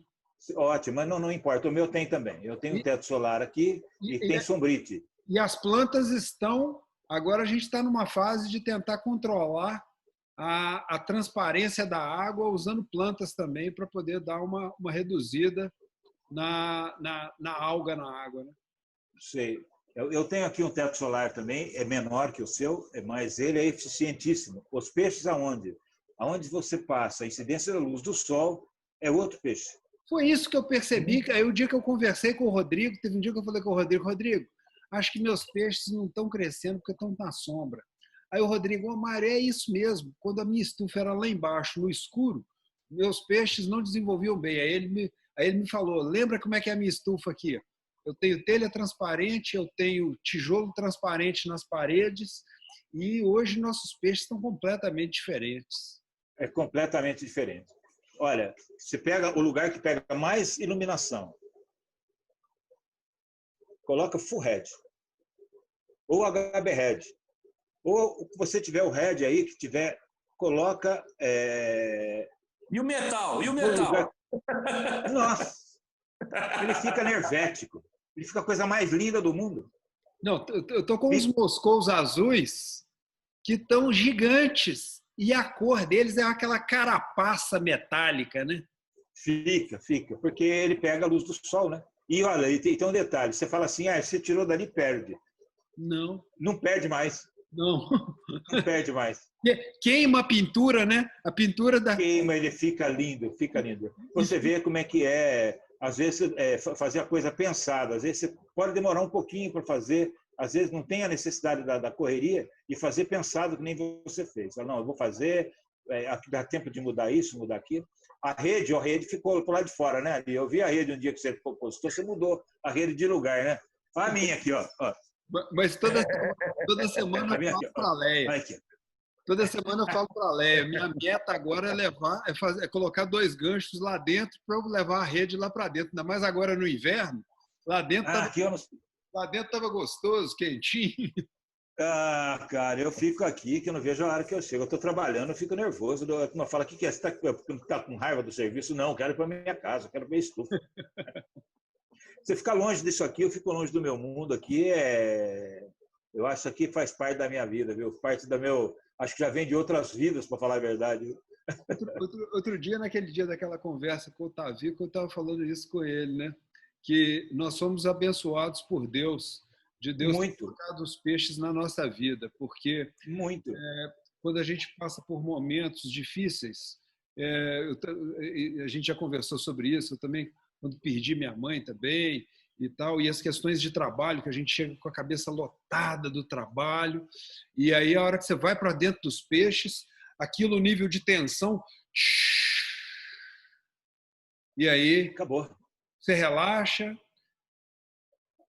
[SPEAKER 4] Ótimo, mas não importa. O meu tem também. Eu tenho um teto solar aqui e tem sombrite.
[SPEAKER 3] E as plantas estão... Agora a gente está numa fase de tentar controlar a transparência da água usando plantas também para poder dar uma reduzida na alga na água, né?
[SPEAKER 4] Sei. Eu tenho aqui um teto solar também, é menor que o seu, mas ele é eficientíssimo. Os peixes aonde? Aonde você passa a incidência da luz do sol é outro peixe.
[SPEAKER 3] Foi isso que eu percebi. Aí o dia que eu conversei com o Rodrigo, teve um dia que eu falei com o Rodrigo, acho que meus peixes não estão crescendo porque estão na sombra. Aí o Rodrigo, Mário, é isso mesmo. Quando a minha estufa era lá embaixo, no escuro, meus peixes não desenvolviam bem. Aí ele me falou, lembra como é que é a minha estufa aqui? Eu tenho telha transparente, eu tenho tijolo transparente nas paredes, e hoje nossos peixes estão completamente diferentes.
[SPEAKER 4] É completamente diferente. Olha, você pega o lugar que pega mais iluminação, coloca full head, ou HB head, ou você tiver o head aí, que tiver, coloca...
[SPEAKER 5] E o metal? E o metal?
[SPEAKER 4] Nossa! Ele fica enervético. Ele fica a coisa mais linda do mundo.
[SPEAKER 3] Não, eu tô com uns moscous azuis que estão gigantes. E a cor deles é aquela carapaça metálica, né?
[SPEAKER 4] Fica. Porque ele pega a luz do sol, né? E olha, e tem um detalhe. Você fala assim, você tirou dali, perde.
[SPEAKER 3] Não.
[SPEAKER 4] Não perde mais.
[SPEAKER 3] Não
[SPEAKER 4] perde mais.
[SPEAKER 3] Queima a pintura, né? A pintura da...
[SPEAKER 4] Queima, ele fica lindo, fica lindo. Você vê como é que às vezes, fazer a coisa pensada. Às vezes você pode demorar um pouquinho para fazer, às vezes não tem a necessidade da correria e fazer pensado que nem você fez. Não, eu vou fazer, dá tempo de mudar isso, mudar aquilo. A rede ficou por lá de fora, né? Eu vi a rede um dia que você postou, você mudou a rede de lugar, né? Olha a minha aqui, ó.
[SPEAKER 3] Mas toda semana eu falo para a Leia. Toda semana eu falo para a Leia. Minha meta agora é colocar 2 ganchos lá dentro para eu levar a rede lá para dentro. Ainda mais agora no inverno. Lá dentro estava gostoso, quentinho.
[SPEAKER 4] Cara, eu fico aqui que eu não vejo a hora que eu chego. Eu estou trabalhando, eu fico nervoso. Eu falo, o que é? Você está com raiva do serviço? Não, eu quero ir para minha casa, eu quero ver estufa. Você fica longe disso aqui, eu fico longe do meu mundo aqui. Eu acho que aqui faz parte da minha vida, viu? Parte da meu... Acho que já vem de outras vidas, para falar a verdade.
[SPEAKER 3] Outro dia, naquele dia daquela conversa com o Tavico, eu estava falando isso com ele, né? Que nós somos abençoados por Deus, de Deus ter colocado os peixes na nossa vida, porque quando a gente passa por momentos difíceis, a gente já conversou sobre isso, eu também, quando perdi minha mãe também, e tal, e as questões de trabalho, que a gente chega com a cabeça lotada do trabalho, e aí a hora que você vai para dentro dos peixes, aquilo, o nível de tensão, e aí
[SPEAKER 4] acabou.
[SPEAKER 3] Você relaxa,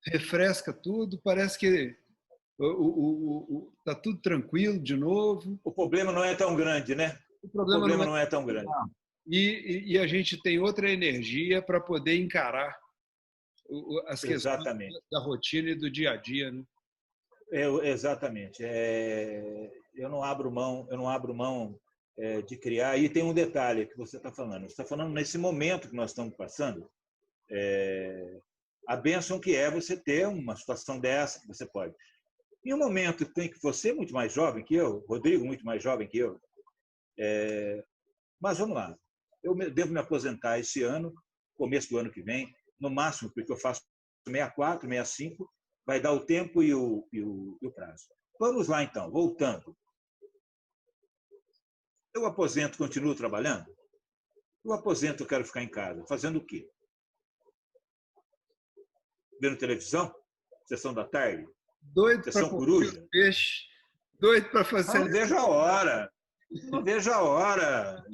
[SPEAKER 3] refresca tudo, parece que tá tudo tranquilo de novo.
[SPEAKER 4] O problema não é tão grande, né?
[SPEAKER 3] O problema
[SPEAKER 4] não é tão grande.
[SPEAKER 3] E a gente tem outra energia para poder encarar as questões
[SPEAKER 4] Exatamente.
[SPEAKER 3] da rotina e do dia a dia, né?
[SPEAKER 4] Exatamente. Eu não abro mão de criar. E tem um detalhe que você está falando. Você está falando nesse momento que nós estamos passando, a bênção que é você ter uma situação dessa que você pode. Em um momento tem que você é muito mais jovem que eu, Rodrigo muito mais jovem que eu, mas vamos lá. Eu devo me aposentar esse ano, começo do ano que vem, no máximo, porque eu faço 64, 65, vai dar o tempo e o prazo. Vamos lá, então, voltando. Eu aposento, continuo trabalhando? Eu aposento, eu quero ficar em casa. Fazendo o quê? Vendo televisão? Sessão da tarde?
[SPEAKER 3] Doido
[SPEAKER 4] Sessão coruja?
[SPEAKER 3] Peixe. Doido para fazer.
[SPEAKER 4] Não vejo a hora. Não vejo a hora.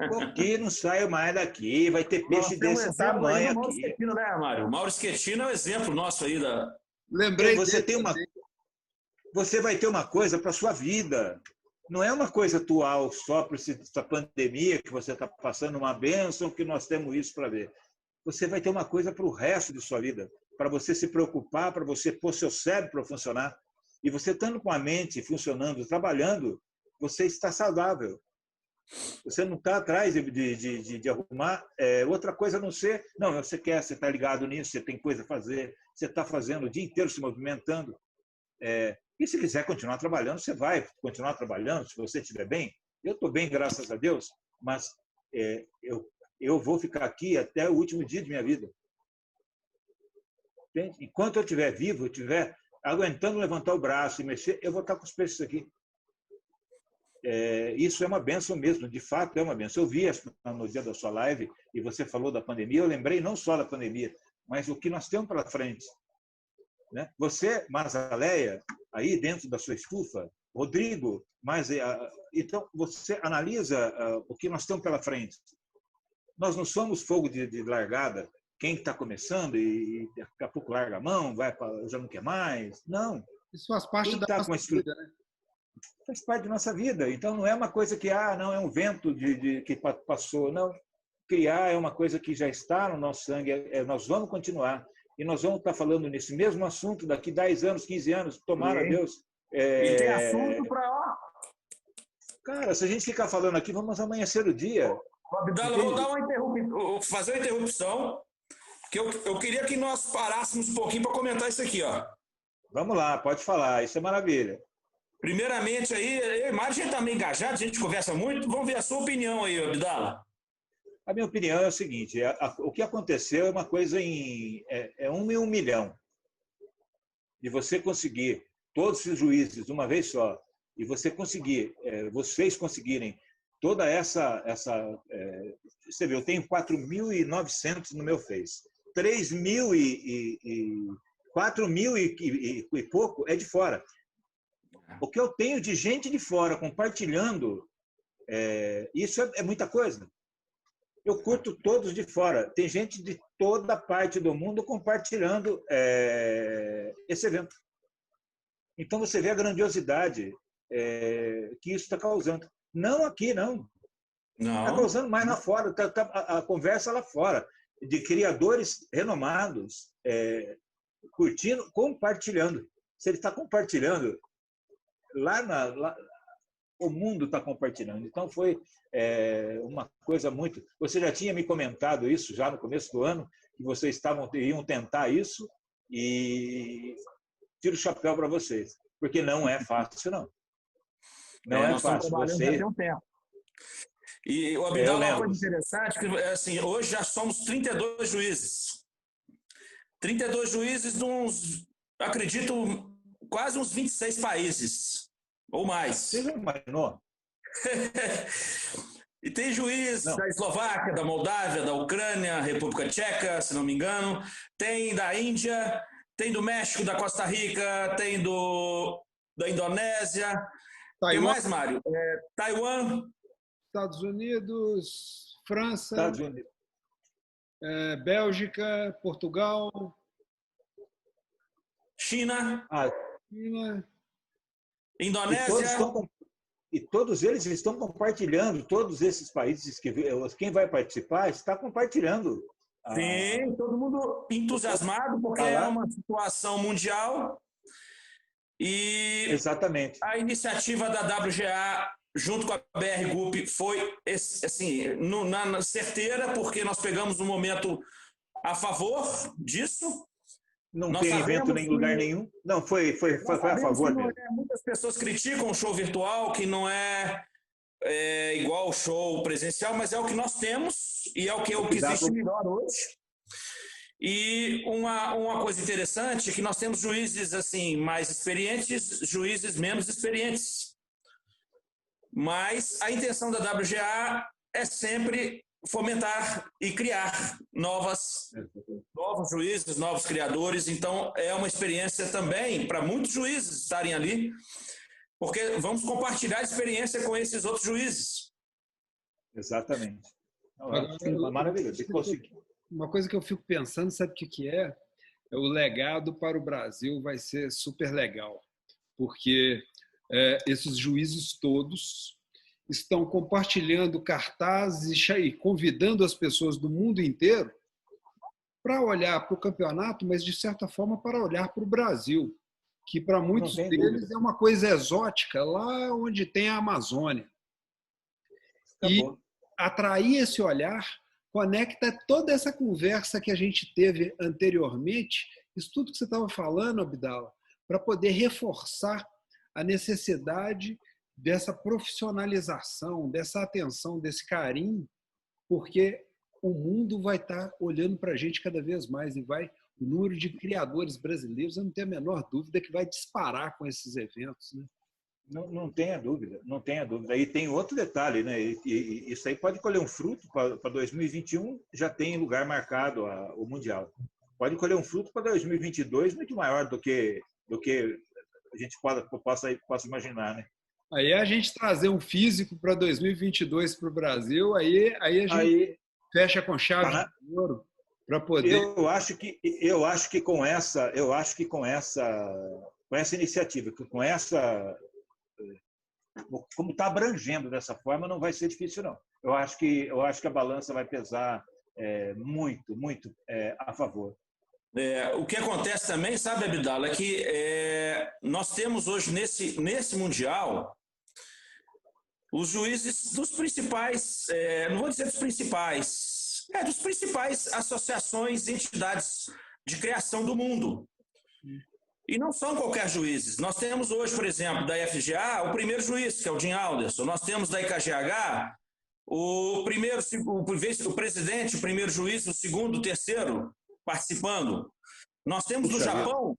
[SPEAKER 4] Porque não saio mais daqui. Vai ter peixe desse tamanho aqui.
[SPEAKER 5] Mauro Schettino, né, Mário? O Mauro Schettino é o exemplo nosso aí da.
[SPEAKER 3] Lembrei.
[SPEAKER 4] Você vai ter uma coisa para sua vida. Não é uma coisa atual só para essa pandemia que você está passando, uma bênção que nós temos isso para ver. Você vai ter uma coisa para o resto de sua vida, para você se preocupar, para você pôr seu cérebro para funcionar. E você estando com a mente funcionando, trabalhando, você está saudável. Você não está atrás de arrumar outra coisa a não ser... Não, você quer, você está ligado nisso, você tem coisa a fazer, você está fazendo o dia inteiro se movimentando. E se quiser continuar trabalhando, você vai continuar trabalhando, se você estiver bem. Eu estou bem, graças a Deus, mas eu vou ficar aqui até o último dia de minha vida. Entende? Enquanto eu estiver vivo, eu estiver aguentando levantar o braço e mexer, eu vou estar com os peixes aqui. Isso é uma bênção mesmo, de fato é uma bênção. Eu vi no dia da sua live, e você falou da pandemia, eu lembrei não só da pandemia, mas o que nós temos pela frente. Né? Você, Mazaleia, aí dentro da sua estufa, Rodrigo, então você analisa o que nós temos pela frente. Nós não somos fogo de largada, quem está começando e daqui a pouco larga a mão, já não quer mais. Não.
[SPEAKER 3] Isso faz parte da nossa vida, né?
[SPEAKER 4] Faz parte da nossa vida. Então não é uma coisa que não é um vento que passou. Não. Criar é uma coisa que já está no nosso sangue. Nós vamos continuar. E nós vamos estar falando nesse mesmo assunto daqui 10 anos, 15 anos, tomara a Deus.
[SPEAKER 5] E tem assunto para...
[SPEAKER 4] Cara, se a gente ficar falando aqui, vamos amanhecer o dia.
[SPEAKER 5] Abdala, vou fazer uma interrupção, porque eu queria que nós parássemos um pouquinho para comentar isso aqui, ó.
[SPEAKER 4] Vamos lá, pode falar, isso é maravilha.
[SPEAKER 5] Primeiramente aí, eu e Mário, a gente está meio engajado, a gente conversa muito, vamos ver a sua opinião aí, Abdala.
[SPEAKER 4] A minha opinião é o seguinte, o que aconteceu é uma coisa em 1 em 1 milhão. De você conseguir todos esses juízes de uma vez só, e você conseguir, vocês conseguirem toda essa você vê, eu tenho 4.900 no meu Face. 3.000 e 4.000 e pouco é de fora. O que eu tenho de gente de fora compartilhando, isso é muita coisa. Eu curto todos de fora. Tem gente de toda parte do mundo compartilhando esse evento. Então você vê a grandiosidade que isso está causando. Não aqui, não. Está causando mais lá fora. A conversa lá fora, de criadores renomados, curtindo, compartilhando. Se ele está compartilhando, o mundo está compartilhando. Então foi uma coisa muito... Você já tinha me comentado isso já no começo do ano, que vocês iam tentar isso, e tiro o chapéu para vocês, porque não é fácil, não. Não é fácil. Vocês...
[SPEAKER 5] um tempo. E o Abdala, uma coisa interessante, que assim, hoje já somos 32 juízes. 32 juízes de uns, acredito, quase uns 26 países, ou mais.
[SPEAKER 4] Você já imaginou?
[SPEAKER 5] E tem juiz da Eslováquia, da Moldávia, da Ucrânia, República Tcheca, se não me engano. Tem da Índia, tem do México, da Costa Rica, tem da Indonésia. O que mais, Mário? Taiwan.
[SPEAKER 3] Estados Unidos, França,
[SPEAKER 4] Estados Unidos.
[SPEAKER 3] Bélgica, Portugal.
[SPEAKER 5] China.
[SPEAKER 3] China.
[SPEAKER 5] Indonésia.
[SPEAKER 4] E todos eles estão compartilhando, todos esses países, quem vai participar está compartilhando.
[SPEAKER 5] Sim, todo mundo entusiasmado, porque é uma situação mundial. E
[SPEAKER 4] exatamente.
[SPEAKER 5] A iniciativa da WGA, junto com a BR Group, foi assim, na certeira, porque nós pegamos um momento a favor disso.
[SPEAKER 4] Não tem evento em lugar nenhum? Não, foi a favor mesmo.
[SPEAKER 5] Muitas pessoas criticam o show virtual, que não é igual ao show presencial, mas é o que nós temos e é o que existe melhor hoje. E uma coisa interessante é que nós temos juízes assim mais experientes, juízes menos experientes. Mas a intenção da WGA é sempre fomentar e criar novos juízes, novos criadores. Então, é uma experiência também para muitos juízes estarem ali, porque vamos compartilhar a experiência com esses outros juízes.
[SPEAKER 4] Exatamente. Maravilhoso.
[SPEAKER 3] Uma coisa que eu fico pensando, sabe o que é? O legado para o Brasil vai ser super legal, porque esses juízes todos estão compartilhando cartazes e convidando as pessoas do mundo inteiro para olhar para o campeonato, mas, de certa forma, para olhar para o Brasil, que para muitos deles é uma coisa exótica, lá onde tem a Amazônia. E atrair esse olhar conecta toda essa conversa que a gente teve anteriormente, isso tudo que você estava falando, Abdala, para poder reforçar a necessidade dessa profissionalização, dessa atenção, desse carinho, porque o mundo vai estar olhando para a gente cada vez mais e o número de criadores brasileiros, eu não tenho a menor dúvida que vai disparar com esses eventos, né?
[SPEAKER 4] Não tenha dúvida, não tenha dúvida. E tem outro detalhe, né? E isso aí pode colher um fruto para 2021, já tem lugar marcado o Mundial. Pode colher um fruto para 2022 muito maior do que a gente possa imaginar, né?
[SPEAKER 3] Aí a gente trazer um físico para 2022 para o Brasil, aí a gente fecha com chave de ouro para poder.
[SPEAKER 4] Eu acho que com essa iniciativa, como está abrangendo dessa forma, não vai ser difícil, não. Eu acho que a balança vai pesar muito a favor.
[SPEAKER 5] O que acontece também, sabe, Abdala, é que nós temos hoje nesse Mundial os juízes dos principais, não vou dizer dos principais associações e entidades de criação do mundo. E não são qualquer juízes. Nós temos hoje, por exemplo, da FGA, o primeiro juiz, que é o Jim Alderson. Nós temos da IKGH o presidente, o primeiro juiz, o segundo, o terceiro participando. Nós temos do Japão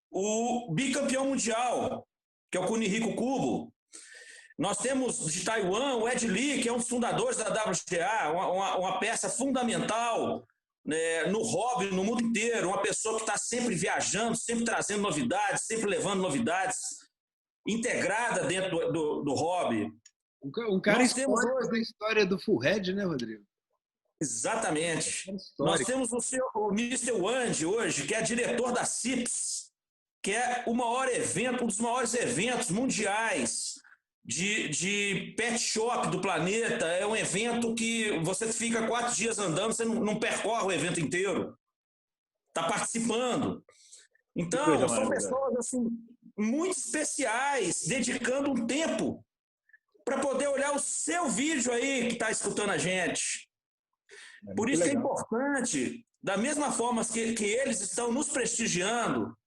[SPEAKER 5] o bicampeão mundial, que é o Kunihiko Kubo. Nós temos de Taiwan o Ed Lee, que é um dos fundadores da WGA, uma peça fundamental no hobby, no mundo inteiro, uma pessoa que está sempre viajando, sempre trazendo novidades, sempre levando novidades, integrada dentro do hobby.
[SPEAKER 3] Um cara histórico da história do Full Head, né, Rodrigo?
[SPEAKER 5] Exatamente. Nós temos o Mr. Wand hoje, que é diretor da CIPS, que é um dos maiores eventos mundiais de pet shop do planeta. É um evento que você fica 4 dias andando, você não percorre o evento inteiro. Está participando. Então, são pessoas assim, muito especiais, dedicando um tempo para poder olhar o seu vídeo aí que está escutando a gente. Por isso que é importante, da mesma forma que eles estão nos prestigiando,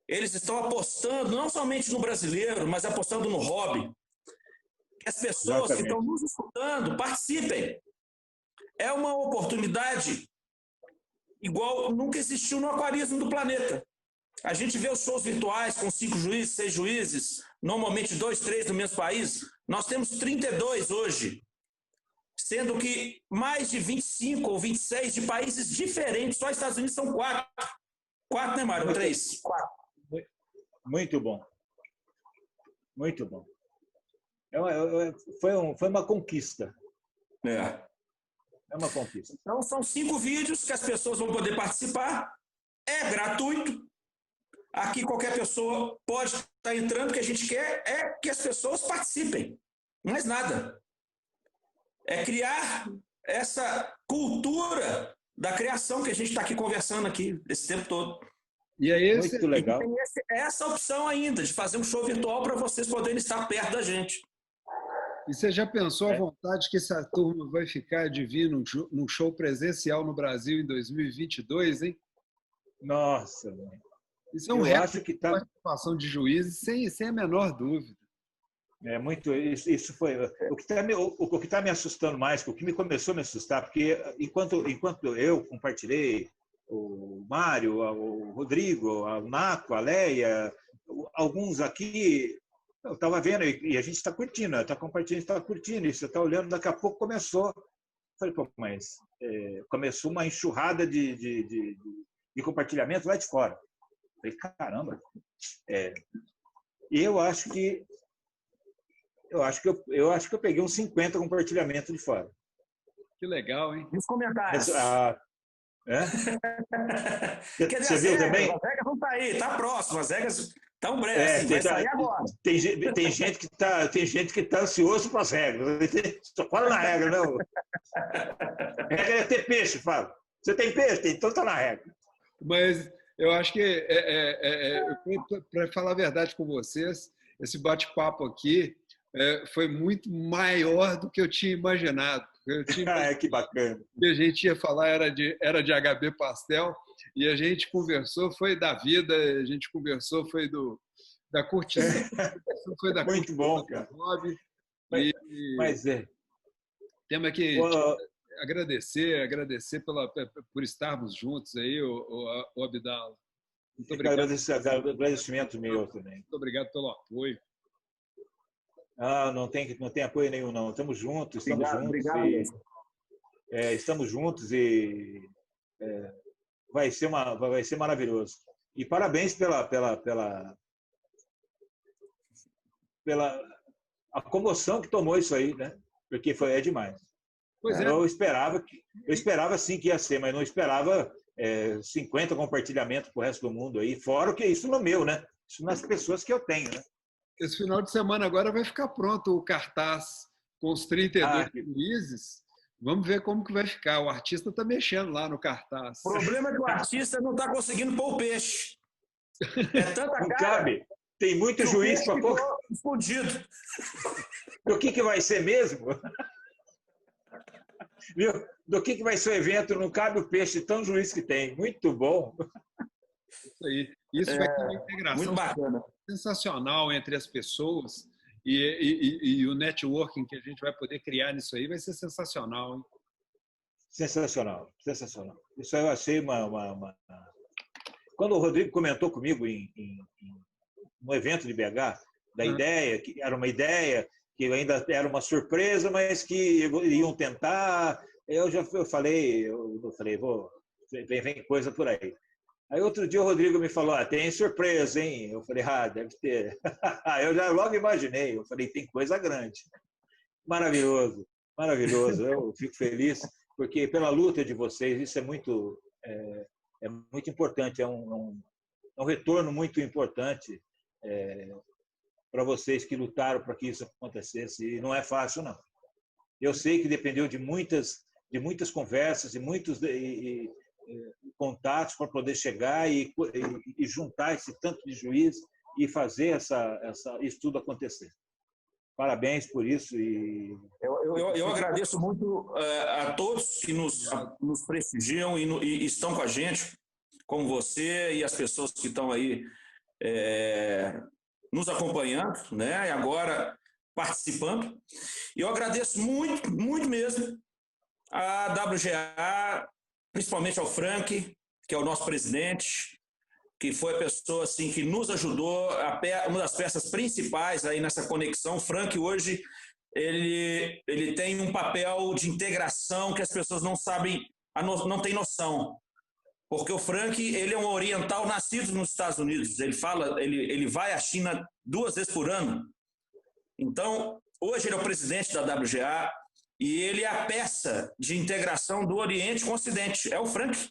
[SPEAKER 5] eles estão apostando não somente no brasileiro, mas apostando no hobby. Que as pessoas que estão nos escutando participem. É uma oportunidade igual nunca existiu no aquarismo do planeta. A gente vê os shows virtuais com 5 juízes, 6 juízes, normalmente 2, 3 no mesmo país. Nós temos 32 hoje. sendo que mais de 25 ou 26 de países diferentes, só os Estados Unidos são 4. 4, né, Mário? 3. 4.
[SPEAKER 4] Muito bom. Muito bom. Foi uma conquista. É uma conquista.
[SPEAKER 5] Então, são 5 vídeos que as pessoas vão poder participar. É gratuito. Aqui qualquer pessoa pode estar entrando. O que a gente quer é que as pessoas participem. Mais nada. É criar essa cultura da criação que a gente está aqui conversando aqui esse tempo todo.
[SPEAKER 3] E aí,
[SPEAKER 4] muito legal.
[SPEAKER 5] Tem essa opção ainda de fazer um show virtual para vocês poderem estar perto da gente.
[SPEAKER 3] E você já pensou à vontade que essa turma vai ficar de vir num show presencial no Brasil em 2022, hein?
[SPEAKER 4] Nossa, mãe.
[SPEAKER 3] Isso é um recorde de participação de juízes, sem a menor dúvida.
[SPEAKER 4] É muito. Isso foi. O que está me assustando mais, o que começou a me assustar, porque enquanto eu compartilhei, o Mário, o Rodrigo, a Naco, a Leia, alguns aqui, eu estava vendo e a gente está curtindo, está compartilhando, está curtindo isso, está olhando, daqui a pouco começou. Falei, pô, mas começou uma enxurrada de compartilhamento lá de fora. Falei, caramba. E eu acho que eu peguei uns 50 compartilhamentos de fora.
[SPEAKER 3] Que legal, hein?
[SPEAKER 5] E os comentários?
[SPEAKER 4] Quer dizer, você viu também?
[SPEAKER 5] As regras vão estar aí, está próximo, as regras estão breves, vai sair agora.
[SPEAKER 4] Tem gente que tá ansioso para as regras. Só fala na regra, não. A regra é ter peixe, fala. Você tem peixe? Então está na regra.
[SPEAKER 3] Mas eu acho que, para falar a verdade com vocês, esse bate-papo aqui foi muito maior do que eu tinha imaginado.
[SPEAKER 4] Que bacana.
[SPEAKER 3] O que a gente ia falar era de HB Pastel, e a gente conversou, foi da vida, a gente conversou, foi da curtição, foi da
[SPEAKER 4] muito bom, cara.
[SPEAKER 3] Hobby,
[SPEAKER 4] mas
[SPEAKER 3] temos que agradecer por estarmos juntos aí, o Abdala.
[SPEAKER 4] Muito obrigado. Agradecimento meu também.
[SPEAKER 3] Muito obrigado pelo apoio.
[SPEAKER 4] Não tem apoio nenhum, não. Estamos juntos,
[SPEAKER 5] Obrigado.
[SPEAKER 4] Estamos juntos e vai ser maravilhoso. E parabéns pela a comoção que tomou isso aí, né? Porque é demais.
[SPEAKER 3] Pois é.
[SPEAKER 4] Eu esperava sim que ia ser, mas não esperava 50 compartilhamentos para o resto do mundo aí, fora o que isso no meu, né? Isso nas pessoas que eu tenho, né?
[SPEAKER 3] Esse final de semana agora vai ficar pronto o cartaz com os 32 juízes. Vamos ver como que vai ficar. O artista está mexendo lá no cartaz.
[SPEAKER 5] O problema é que o artista não está conseguindo pôr o peixe. É tanta
[SPEAKER 4] não
[SPEAKER 5] cara.
[SPEAKER 4] Cabe. Tem muito juiz para pôr.
[SPEAKER 5] Escondido.
[SPEAKER 4] Do que vai ser mesmo? Viu? Do que vai ser o evento? Não cabe o peixe, tão juiz que tem. Muito bom.
[SPEAKER 3] Isso aí. Isso vai ter uma integração
[SPEAKER 5] muito bacana.
[SPEAKER 3] Sensacional entre as pessoas e o networking que a gente vai poder criar nisso aí vai ser sensacional, hein?
[SPEAKER 4] Sensacional. Isso aí eu achei Quando o Rodrigo comentou comigo no evento de BH, da ideia, que era uma ideia, que ainda era uma surpresa, mas que iam tentar, eu falei, vem coisa por aí. Aí outro dia o Rodrigo me falou, tem surpresa, hein? Eu falei, deve ter. Eu já logo imaginei, eu falei, tem coisa grande. Maravilhoso. Eu fico feliz, porque pela luta de vocês, isso é muito importante, é um retorno muito importante para vocês que lutaram para que isso acontecesse, e não é fácil, não. Eu sei que dependeu de muitas conversas, de muitos contatos para poder chegar e juntar esse tanto de juiz e fazer isso tudo acontecer. Parabéns por isso.
[SPEAKER 5] Eu agradeço muito a todos que nos prestigiam e estão com a gente, como você e as pessoas que estão aí nos acompanhando, né? E agora participando. E eu agradeço muito, muito mesmo a WGA, principalmente ao Frank, que é o nosso presidente, que foi a pessoa assim, que nos ajudou, uma das peças principais aí nessa conexão. O Frank hoje ele tem um papel de integração que as pessoas não sabem, não têm noção. Porque o Frank, ele é um oriental nascido nos Estados Unidos. Ele vai à China 2 vezes por ano. Então, hoje ele é o presidente da WGA e ele é a peça de integração do Oriente com o Ocidente. É o Frank.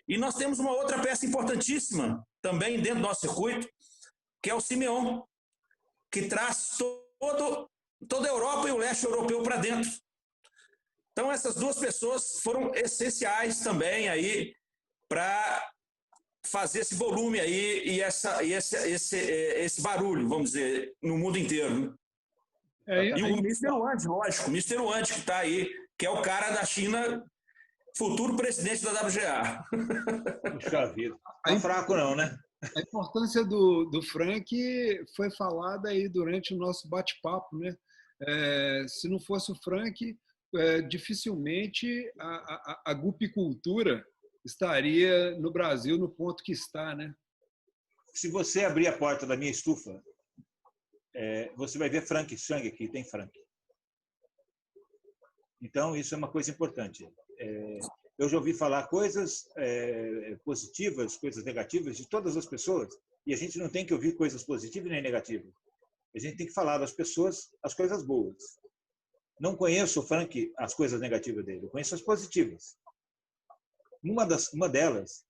[SPEAKER 5] E nós temos uma outra peça importantíssima também dentro do nosso circuito, que é o Simeon, que traz toda a Europa e o leste europeu para dentro. Então, essas duas pessoas foram essenciais também aí para fazer esse volume aí e esse barulho, vamos dizer, no mundo inteiro. E o Mr. Wang, lógico, o Mr. Wang que está aí, que é o cara da China, futuro presidente da WGA.
[SPEAKER 4] Puxa vida. Não é fraco não, né?
[SPEAKER 3] A importância do Frank foi falada aí durante o nosso bate-papo, né? Se não fosse o Frank, dificilmente a gupicultura estaria no Brasil no ponto que está, né?
[SPEAKER 4] Se você abrir a porta da minha estufa, você vai ver Frank Chang aqui, tem Frank. Então, isso é uma coisa importante. Eu já ouvi falar coisas positivas, coisas negativas de todas as pessoas, e a gente não tem que ouvir coisas positivas nem negativas. A gente tem que falar das pessoas as coisas boas. Não conheço o Frank, as coisas negativas dele, eu conheço as positivas. Uma delas,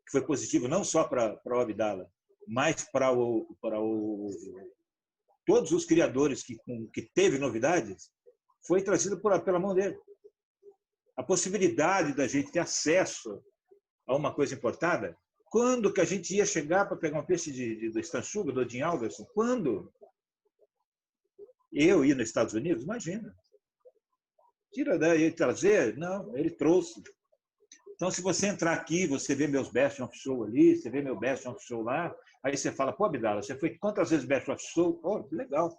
[SPEAKER 4] que foi positiva não só para o Abdala, mas para todos os criadores que teve novidades, foi trazida pela mão dele. A possibilidade da gente ter acesso a uma coisa importada, quando que a gente ia chegar para pegar um peixe do Stansuga, do Odin Alderson? Quando? Eu ia nos Estados Unidos? Imagina. Tira daí trazer? Não, ele trouxe. Então, se você entrar aqui, você vê meus Best of Show ali, você vê meu Best of Show lá, aí você fala, pô, Abdala, você foi quantas vezes Best of Show? Oh, que legal.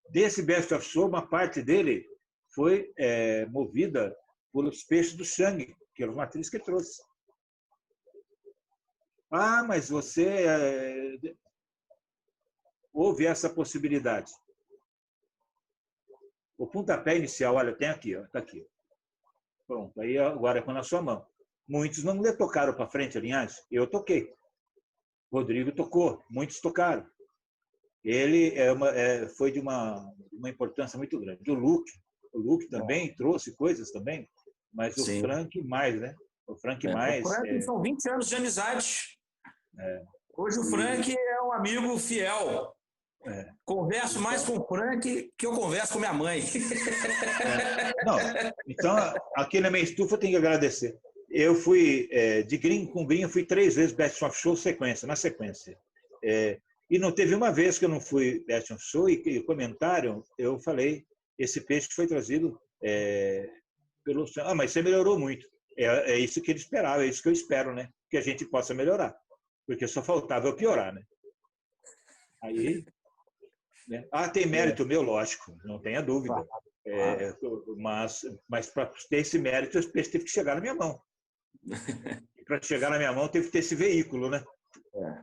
[SPEAKER 4] Desse Best of Show, uma parte dele foi movida pelos peixes do Chang, que eram as matrizes que ele trouxe. Ah, mas você... houve essa possibilidade. O pontapé inicial, olha, tem aqui, está aqui. Pronto, aí agora é com a sua mão. Muitos não lhe tocaram para frente a linhagem, eu toquei. Rodrigo tocou, muitos tocaram. Ele foi de uma importância muito grande. O Luke também trouxe coisas também, mas o Frank mais, né? O Frank mais...
[SPEAKER 5] O Frank são 20 anos de amizade. Hoje o Frank é um amigo fiel. Converso mais com o Frank que eu converso com minha mãe.
[SPEAKER 4] Não, então, aqui na minha estufa eu tenho que agradecer. Eu fui de Green com Green, eu fui 3 vezes Best of Show na sequência. E não teve uma vez que eu não fui Best of Show e comentário, eu falei, esse peixe foi trazido pelo... Ah, mas você melhorou muito. É isso que ele esperava, é isso que eu espero, né? Que a gente possa melhorar. Porque só faltava eu piorar, né? Aí... né? Tem mérito meu, lógico, não tenha dúvida. Mas para ter esse mérito, o peixe teve que chegar na minha mão. Para chegar na minha mão, teve que ter esse veículo, né?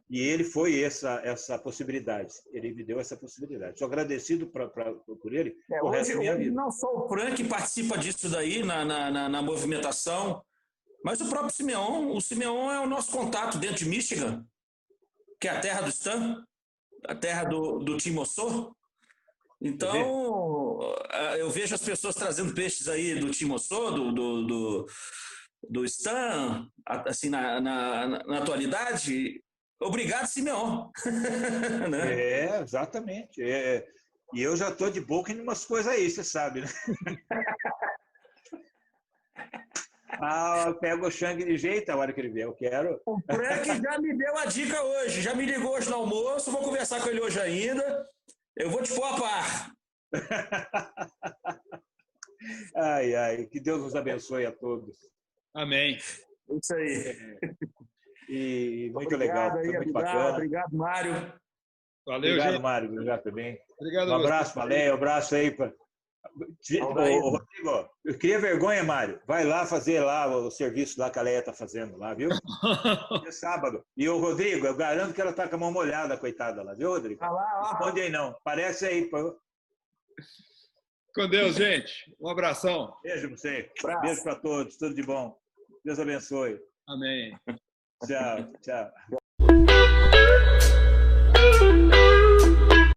[SPEAKER 4] E ele foi essa possibilidade. Ele me deu essa possibilidade. Sou agradecido por ele o resto da minha vida.
[SPEAKER 5] Não só o Frank participa disso daí na movimentação, mas o próprio Simeon. O Simeon é o nosso contato dentro de Michigan, que é a terra do Stan, a terra do Tim Mossor. Então, eu vejo as pessoas trazendo peixes aí do Tim Mossor, do Stan, assim, na atualidade. Obrigado, Simeon.
[SPEAKER 4] Né? Exatamente. E eu já estou de boca em umas coisas aí, você sabe, né? Eu pego o Chang de jeito a hora que ele vier, eu quero.
[SPEAKER 5] O Frank já me deu a dica hoje, já me ligou hoje no almoço, vou conversar com ele hoje ainda. Eu vou te pôr a par.
[SPEAKER 4] Ai, que Deus nos abençoe a todos.
[SPEAKER 3] Amém.
[SPEAKER 5] Isso aí.
[SPEAKER 4] E muito legal, foi muito bacana.
[SPEAKER 5] Obrigado, Mário.
[SPEAKER 3] Valeu,
[SPEAKER 4] obrigado,
[SPEAKER 3] gente.
[SPEAKER 4] Mário. Obrigado também.
[SPEAKER 3] Obrigado
[SPEAKER 4] um abraço, Valé, um abraço aí. Rodrigo, eu queria vergonha, Mário. Vai lá fazer lá o serviço lá que a Leia está fazendo lá, viu? É sábado. E o Rodrigo, eu garanto que ela está com a mão molhada, coitada lá, viu, Rodrigo?
[SPEAKER 5] Lá.
[SPEAKER 4] Responde aí não. Parece aí.
[SPEAKER 3] Com Deus, gente. Um abração.
[SPEAKER 4] Beijo para você. Beijo para todos. Tudo de bom. Deus abençoe.
[SPEAKER 3] Amém.
[SPEAKER 4] Tchau, tchau.